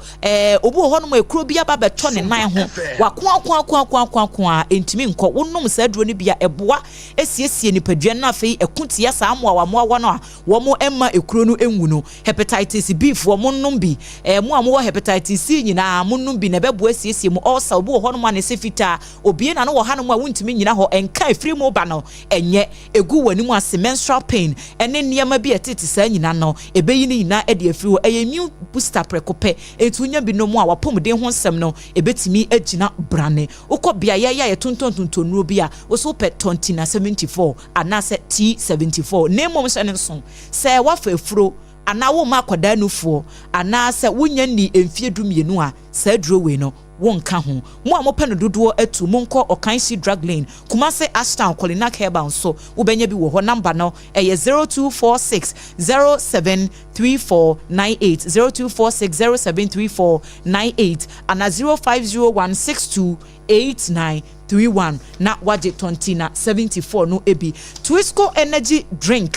obu ho no ekuro bia ba beto ne nan ho wakwa entimi nko wonnom sa duro ne bia eboa esiesie nipadua na afei ekuntia sa amoa wa no a wo mo emma ekuro no enwu no hepatitis B wo mo nnom bi mo amoa hepatitis C nyina mo nnom bi na beboa esiesie mo also obu ho no ma ne se fita obie na no wo ha no ma wontimi nyina ho enka free mo ba no enye egu wani mu ase menstrual pain ene niema bi etete sa nyina no ebeyi ni nyina ede afiri ho immune booster prekope etunya bi no mu a wapomden ho nsem no ebetimi agina brane ukọ bia ya tontontontonuro bia wo so pe 2074 anase T74 nemo mse ne so se wafa efuro ana wo ma kwadaa nufuo ana se wonya ni emfie dumienu a sa duro we no wonka ho mo a mopa no dodo atu monko Okansi drug lane Kumase Ashtown Kolinak Herbal so wobenya bi wo ho number no 0246 073498 0246 073498 ana 0501628931 na waje 20 na 74 no ebi Twisco energy drink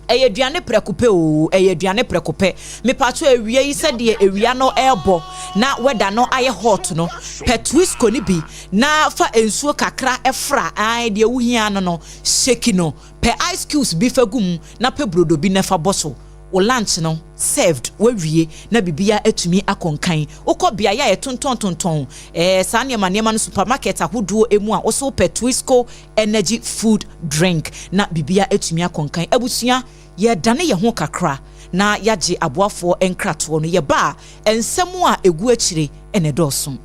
aduane prekope o aduane prekope me pacho awia yi se de awia no elbo na weda no aye hot no petwisco ni bi na fa ensuo kakra efra ai de wuhia no shake no pe ice cubes bi fagum na pe brodo bi na fa boso o lunch no served wawie na bibia atumi akonkan ukobia ya tonton saa niema no supermarket ahodo emu a oso petwisco energy food drink na bibia atumi akonkan abusua ye dane ye ho kakra na yaje aboafo enkrato no ye ba ensemu a egu akire ene doso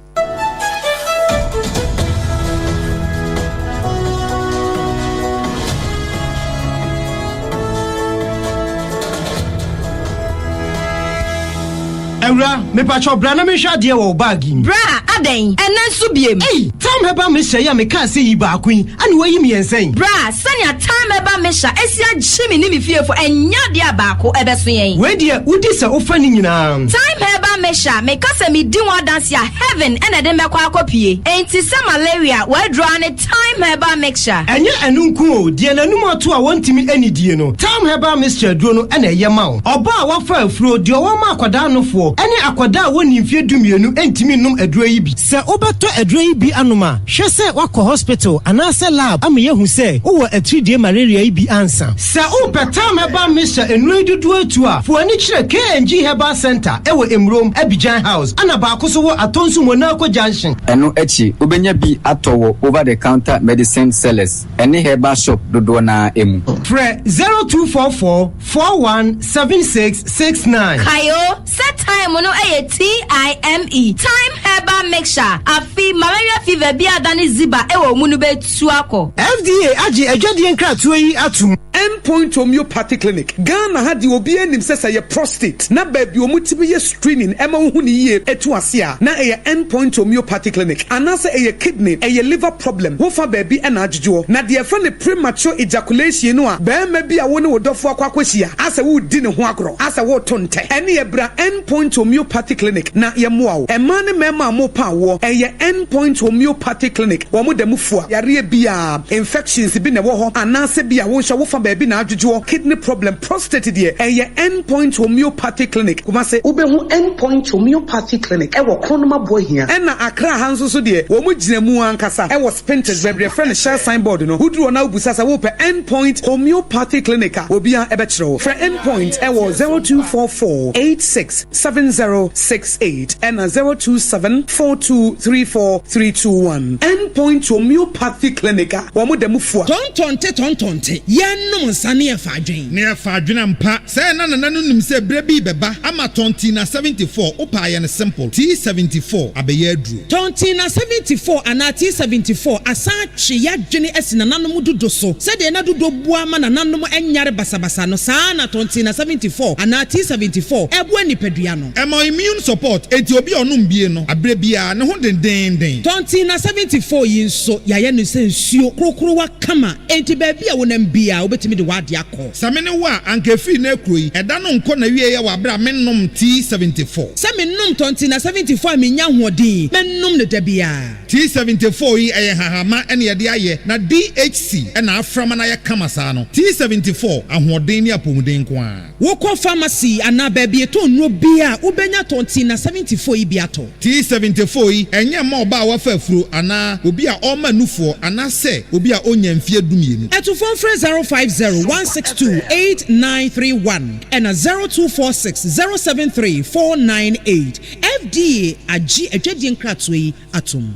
Ewra, me pacho bra na me hwa de wo bag ni. Bra, aden, enen so biem. Hey, tam heba me hwa ya me ka se yi ba kwin. Ani wayi me ensen. Bra, sanya tam heba me hwa esia gyemi ni me fiefo enya de abaako ebeso yen. We de udi se ofa ni nyina. Time heba me hwa, me ka se me di one dance ya heaven ene de mekwa akopie. Enti se malaria, we draw ne time heba me hwa. Enye enunku o, de nanum ato a wontimi anidie no. Time heba me hwa duro no ene ye ma wo. Oba a wafa afuro de wo ma akwada nofo. Ene akwada woni mfie dumienu entimi num aduro yi bi. Se obeto aduro yi bi anoma, hwe se wakọ hospital anase lab am ye hu se wo atridie malaria yi bi ansa. Se obetam heba mesha enuro dudu atu a, fo ani kire KNG Herbal Center ewo Emrom Abidjan House. Ana ba akoso wo atonsu Monaco Junction. Eno echi obenya bi atowo over the counter medicine sellers. Ene herbal shop dodo na emu. Fre 0244 417669. Kayo set time no TIME time herbal mixture afi malaria fever bi adani ziba ewo munu be tuako. FDA agi adwade nkratoa yi atum. Endpoint homeopathic clinic Ghana had the obi enim sesa ye prostate na baby omutibi ye screening ema hu ni ye etu ase a na ye endpoint homeopathic clinic anase ye kidney ye liver problem wo fa baby na adjujo na de fa ne premature ejaculation no a ba ma bi a wo ne wodofo akwakwahia ase wo di ne ho agro ase wo tonte ene ye bra endpoint homeopathic clinic na ye moa wo ema ne mema mo pa wo ye endpoint homeopathic clinic wo mo damufu a yare bia infections bi ne wo ho anase bia wo hwa wo fa baby na adjujo kidney problem prostate de endpoint homeopathic clinic kuma se ubehu endpoint homeopathic clinic ewo kronoma boy hia ena akra hanso so de wo mu ginamu ankasa ewo spinters bebre friend share signboard no hudru na ubusa sa wo pe endpoint homeopathic clinic a obia ebechiro for endpoint ewo 0244867068 ena 0274234321 endpoint homeopathic clinic wo mu demufu tontonte yenum nsane efadwen ne efadwen mpa say na nim say brebi beba ama tonti na 74 opa ye ne simple T74 abeye adru tonti na 74 ana T74 asa twe yadwene asina nanom dodo so se de na dodo bua ma nanom enyare basabasa no saa na tonti na 74 ana T74 ebu anipadua no emo immune support enti obi onum bie no abrebia ne ho den tonti na 74 yi nso yaye no se nsuo krokro wa kama enti ba bia wonam bia obetimi de wade akọ samene wa anka fi na ekroyi eda no nko na wie ye wa bra mennom T74 samennom tonti na 74 menya hoɔden mennom ne da bia T74 yi eye hahama ene ye de aye na DHC ena aframa na ye kama saa no T74 ahoɔden ne apomuden ko a wokɔ pharmacy ana ba bia to nro bia wobenya tonti na 74 yi bia to T74 yi enye ma oba wa fa afuro ana obi a ɔma nufoɔ ana se obi a onya mfie dumienu etufon frɛ 050-162-8931 and 0246-073-498 FDA agi adwadi nkratoa yi atom.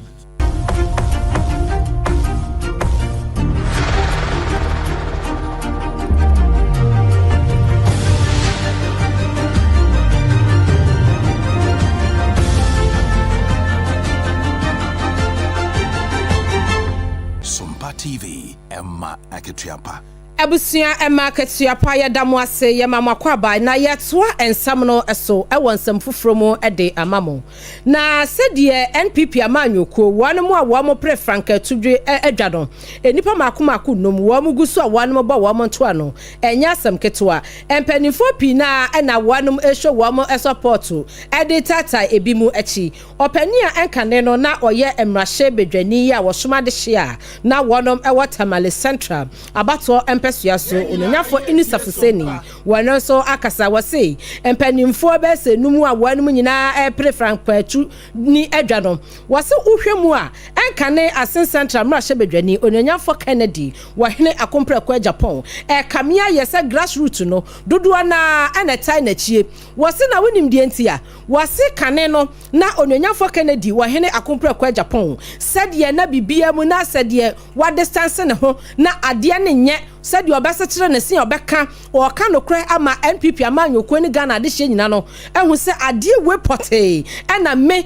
SOMPA TV Emma Aketiapa Ebusia Ketua pa yɛda mo ase yɛ mama kwaba na yɛtoa ensam no eso ɛwɔ nsam foforo mu ɛde amamo na sɛdeɛ NPP amanyoko wɔn mu a wɔn pre franka tudwe ɛdwa no enipa maako nom wɔn gusu a wɔn mo ba wɔn ntoa no ɛnya asɛm ketewa empanifo pi na ɛna wɔn ehwɛ wɔn support ɛde tata ebi mu akyi ɔpani a ɛnkane no na ɔyɛ emrahye bedwani a wɔsoma de hye na wɔn ɛwɔ Tamale Central abato Suyaso ononyafo inisafuseni wɔno so akasa wɔse empanimfo bɛse numu a wɔn mu nyina pre frankwatu ni adwa no wɔse uhwɛ mu a enkane asen central mrahye bedwani ononyafo Kennedy wɔhene akompreko Japan kamia yɛsɛ grassroots no dodo na enetai na chie wɔse na wonim die ntia wɔse kane no na ononyafo Kennedy wɔhene akompreko Japan sɛdeɛ na bibia mu na sɛdeɛ wa distance ne ho na ade ne nye said you best chere ne se obeka o ka nokre ama NPP amanyoko ni Ghana de hye nyina no ehun se ade we pote na me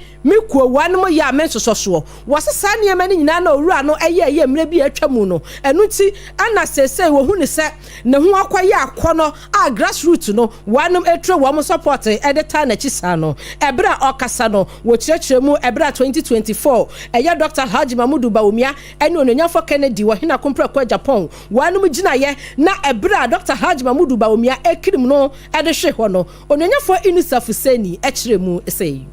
kuo wanom ya me sososo wo se sa ne ma ni nyina na owura no eye mre bi atwa mu no enu ti ana sese wo hu ne se ne ho akwaye akono a grassroots no wanom etre wo mo support edeta na chisa no ebra okasa no wo chirechire mu ebra 2024 eye Dr. Haji Mamudu Bawumia ene ononyafo Kennedy wo hina kompreko Japan wanom na ye na ebra Dr. Haji Mamudu Bawumia ekirim no ede hwe ho no ononyafo inisafuseni ekiremu sei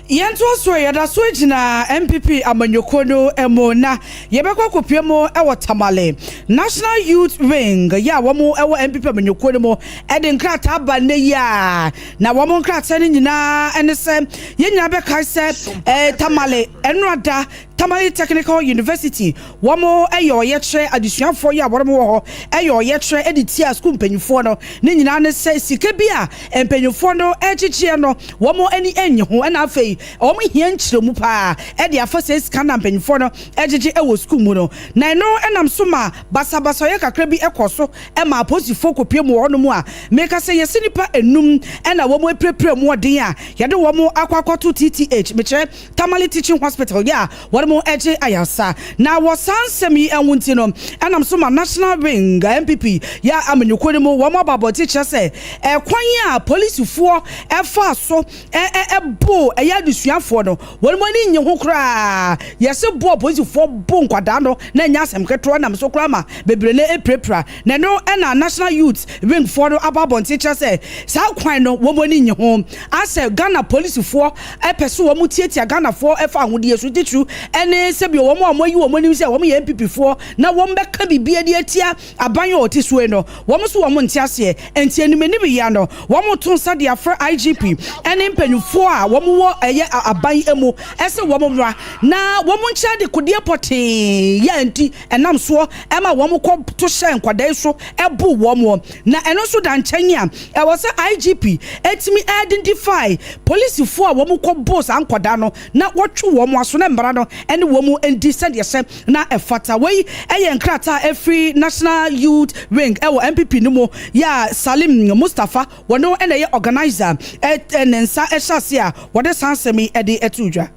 Yentu so yada so gina MPP amanyoko no emo na yebekwa kopie mo ewo Tamale National Youth Wing ya womo ewo MPP amanyoko no mo ede nkrata ba ne ya na womo nkrata ne nyina ene se ye nyina be kai se Tamale enrada Tamale Technical University womo eyo ye tre adusuafo ya womo ho eyo ye tre editia school mpanyufo no ne nyina ne se sika bia mpanyufo no echichie no womo eni enye ho na afei omo hia nkyeremu pa e de afa se sika na mpanyufo no ejije ewo school mu no na no enam so ma basabasa ye kakra bi ekoso e ma posifo kopie mu hono mu a meka se yesi nipa enum e na womo eprepre mu odin a ye de womo akwakoto TTH meche Tamale Teaching Hospital ya mo eje ayasa na wosansemi enwunti no enam so ma National Wing MPP ya amanyoko ne mo wo mo baboti che se kwan ya policefo efa so bo eya dusuafo no wo mo ni nye ho kra yese bo policefo bo nkwada no na nya asem ketro nam so kra ma bebre ne eprepra na no na National Youth Wing for no ababonti che se sa kwan no wo mo ni nye ho ase Ghana policefo epeso wo mo tietia Ghana fo efa ahode so titru ene sebi wo mo amoyi wo mo nim se wo mo ye MPP fo na wo mbeka bibia de atia abanyo otisue no wo mo so wo mo ntiase enti enimeni bi ya no wo mo tun sa de afra IGP ene mpanyufo a wo mo wo eye aban emu ese wo mo mra na wo mo ncha de kodie pote ya enti enam so ema wo mo ko to hye nkwadai so ebu wo mo na eno so da nkyanya e wo se IGP etimi identify police fo a wo mo ko boss ankwada no na wo twe wo mo aso na mbara no ene wo mu endi send yesem na efata we eye nkrata every National Youth Wing ewo MPP no mo ya Salim Mustafa wono ene ye organizer enensa ehase a wode sansemi ede etudwa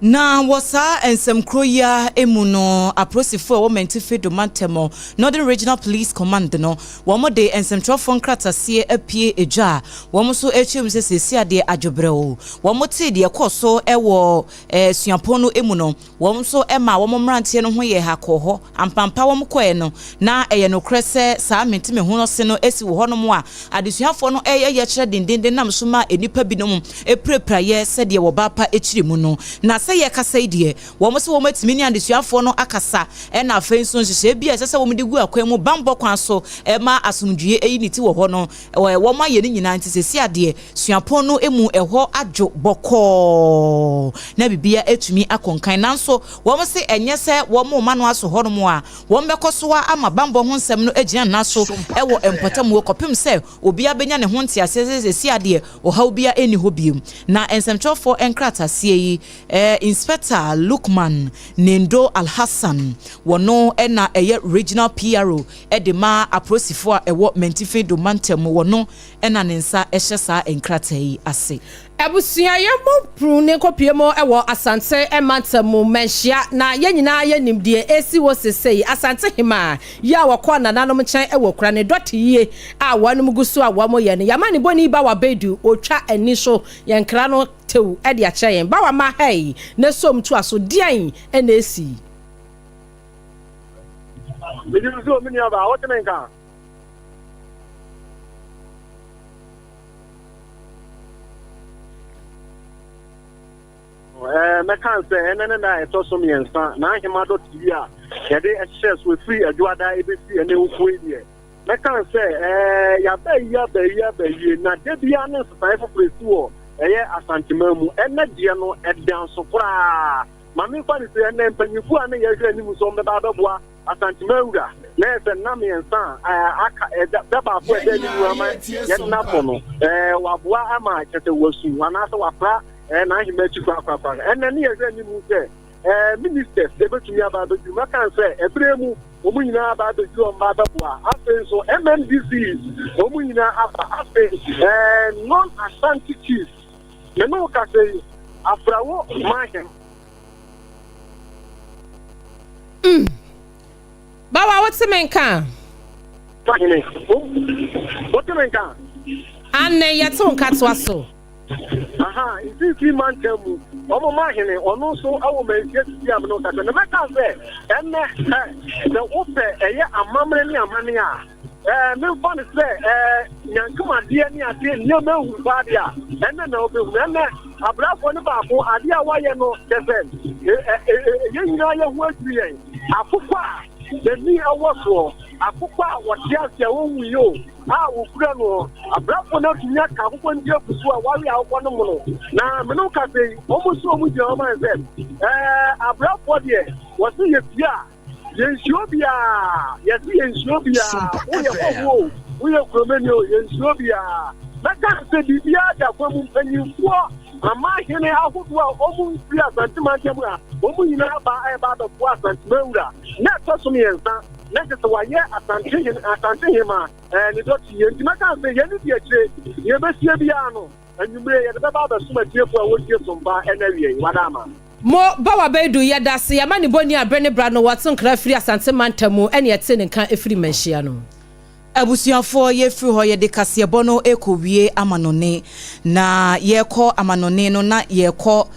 na wasa ensem kroya emuno aprosifo wo mentife do mantemo Northern Regional Police Command no wo mo de ensem trofo nkrata sie apie eja wo mo so echim sese ade adwobreo wo mo te de ekoso ewo suapono emuno wo mo so ema wo mo mrantie no ho ye hakoho ampampa wo mo koe no na eye no krese sa mentime ho no se no esi wo hono mo a adesuafo no eye ye kire dindindin nam so ma enipa binom eprepra ye se de wo bapa echirimu no na se ye kasa idie wo mo se wo matimi ni adesuafo no akasa e na afenso nhye bia se se wo mo de gu akwan mu bambo kwan so e ma asumdue eyiniti wo ho no wo ma ye ni nyina nti sesi ade suapon no emu eho adwo boko na bibia etumi akonkan nanso wo mo se enye se wo mo ma no aso ho no mo a wo mbekoso wa ama bambo ho nsem no agina naso e wo empotam wo kopim se obi abenya ne ho ntiase sesi ade o ha obi eni ho biem na ensemchofo enkrata sie yi Inspector Lukman Nendo Alhassan wono ena eye regional PRO edema aprosifo a ewo mentife do mantem wono ena nensa ehye sa enkrata yi ase Ebusia yemo prune kopiemo ewo asante emantamu menhia na yenyina yenimdie esi wo sesei asante hima ya wakwa nananom chan ewo kura ne doti yie a wanum gusu a wamo ye ne yamani boni ba wa bedu otwa ani so yenkra no tew e de a kyen ba wa ma hey na som to aso dian e na esi Bidu zo mini aba wotenenka me can say and I told some young son, now him out to you. Yeah, they access with free a Juada ABC and they will quit here. Me can say, Yabe, now they be honest, five of the two, a Santimamu, and not Giano at down so far. Mammy Fanny say, and then when you go and you was on the Badaboa, a Santimamuga, Ness and Nami and Son, Daba, yet Napono, Wabua Ama, was one after Wapra. And I met you and then here you say, ministers, they go to me about the you can say, a bremu, Omina about the Jew and Badabua, after so MNDC, Omina after non Ashanti chiefs. You know, can say, after what my Bawa, what's the main car? What's the main car? And yet, on Catswasso. Aha, if you 3 months, Omo Mahine, or no so our men get to have no catch. And the matter there, and the open a mamma mania. No fun is there, Yankuma, dear, near no Badia, and then open men. A black one about Adia Wayano, you know, what we are. Afupa, the near was Afupa, what just your own you. Ukrano, a black one out in Yaka, who went to while we are one more. Now, Menoka say, almost so much your man said, a black body was in your Yenshobia, yes, Yenshobia, we are Cromeno, Yenshobia. That can't say the Biada when you for a margin out of almost 3 Santimantia, Omuna about the 4 Santimura. Not just me and son. Next to why I can't him, and it's not you. You can't say anything. You must be piano, and you may have about the summer here for what you're some bar and area, Madama. Mo bawa bedu ya dasi ya mani boni ya brene brano watson krafri asante mantamu eni yatene kan efri menhia Abusuafo ye firi ho ye de kasebo no ekowie amanone na ye kɔ amanone no na ye kɔ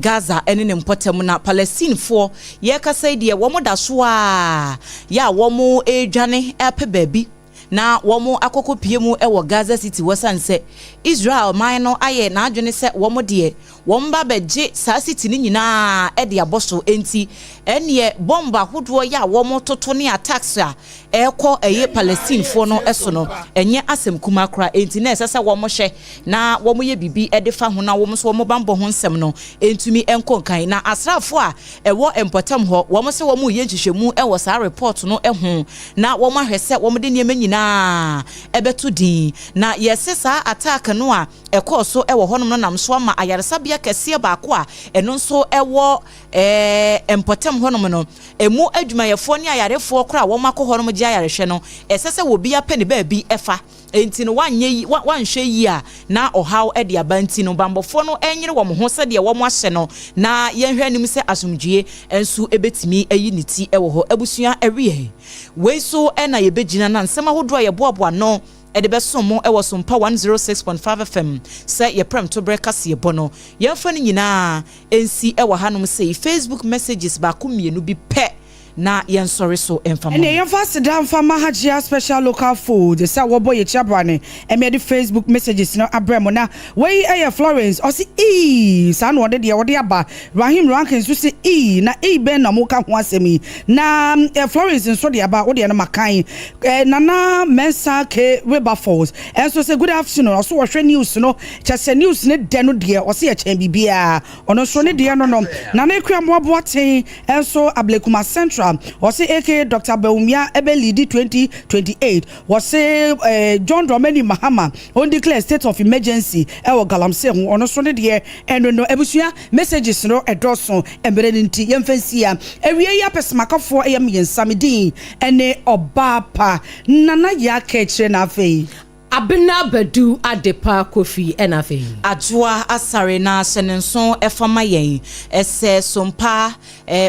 Gaza ene ne mpotem na Palestine fo ye kasa de wo mo da so a ya wo mo edwane epe baabi na wo mo akoko pie mu ewo Gaza City wasanse Israel man no aye na adwene se wo mo de wo mba beje sa city ni nyina e de aboso enti ene bomba hodo ya wo mo toto ne attacks a ekɔ eye Palestine fo no eso no enye asem kuma kra enti na esese wo mo hwe na wo mo ye bibi e de fa ho na wo mo so wo mo bambo ho nsem no entumi enko kan na asrafo a ewo empotam ho wo mo se wo mo ye nhwehwemu ewo sa report no eho na wo mo hwese wo mo de niam nyina ebeto din na yesesa attack no a ekɔ so ewo honom no nam so ama ayaresabia kese baako a eno nso ewo empotam honom no emu adwumayefo ne ayarefo kra wo makɔ honom gye ayarehwe no esese wo bia pɛ ne baabi efa enti no wanhwe yi a na ohaw e de abanti no bambofo no enyere wo mo ho se de wo mo ahye no na yenhwe anim se asomdwie ensu ebetimi ayi niti ewo ho abusua ewie we so e na yebegina na nsema hodo ye boaboa no ede besomo ewo SOMPA 106.5 FM se ye prem to breakfast ye bono yemfa ni nyina ensi ewo hanom se Facebook messages ba ko mienu bi pe na yen sorry so enfama ene yen fast down for mahajia special local food say wo boy chabane e me the Facebook messages no abremo na we Florence o si sa no de wo de aba Rahim Rankin so si na ben na mo ka ho asemi na Florence so de aba wo de na makan nana mensa ke River Falls and so say good afternoon so wo hwe news no chese news ne de no de o se ya chen bibia ono so ne de no no na na ekua mo aboaten and so Ablekuma Central was say AK Dr. Beumia ebe lead 2028 was say John Dramani Mahama on declare state of emergency ewo galamse ho ono so ne de no ebusua messages no edoso emberenti yemfansia ewie ya pesmakafo eyam yensamedin ene OBAAPA nana ya kechre na afei Abena Adepa Kofi Enafe. ADWOA ASARE na senenso efama yen. Ese SOMPA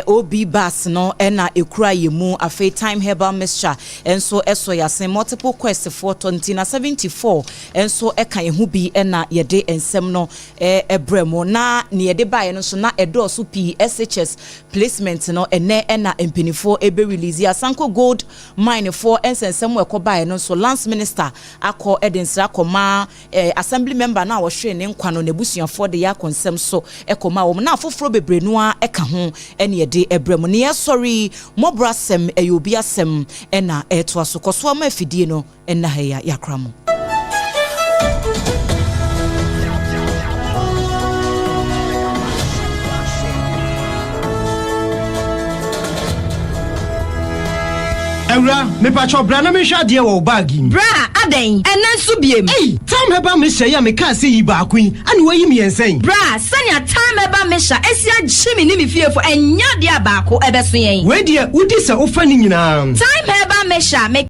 OBAAPA no ena ekura yemu afe time herbal mixture. Enso eso yase multiple quest for 2074. Enso eka yehu bi ena yede ensem no ebremo na ni yede baye no so na edo so pi SHS placement no ene ena empenifo ebe release ya Sanko Gold mine for ensensem wekobaye no so Lance Minister akọ edensra koma assembly member na wo hwe ne nkwano nebusuafo de ya konsem so ekoma wo na afoforo bebrenu eka ho ene yede ebremo ne yesori mobrasem eyobi asem ena eto asokoso ma afidie no ena ha ya yakramo. Ewra, me pacho bra na me hwa de wo bagi. Bra, aden, enen so biem. Hey, time heba me hye ya me ka se yi ba akun, ani wayi me yensen. Bra, sanya time heba me hya, esia gyimi ni me fiefo enya de abako ebeso yen. We de udi se ofa ni nyina. Time heba me hya, me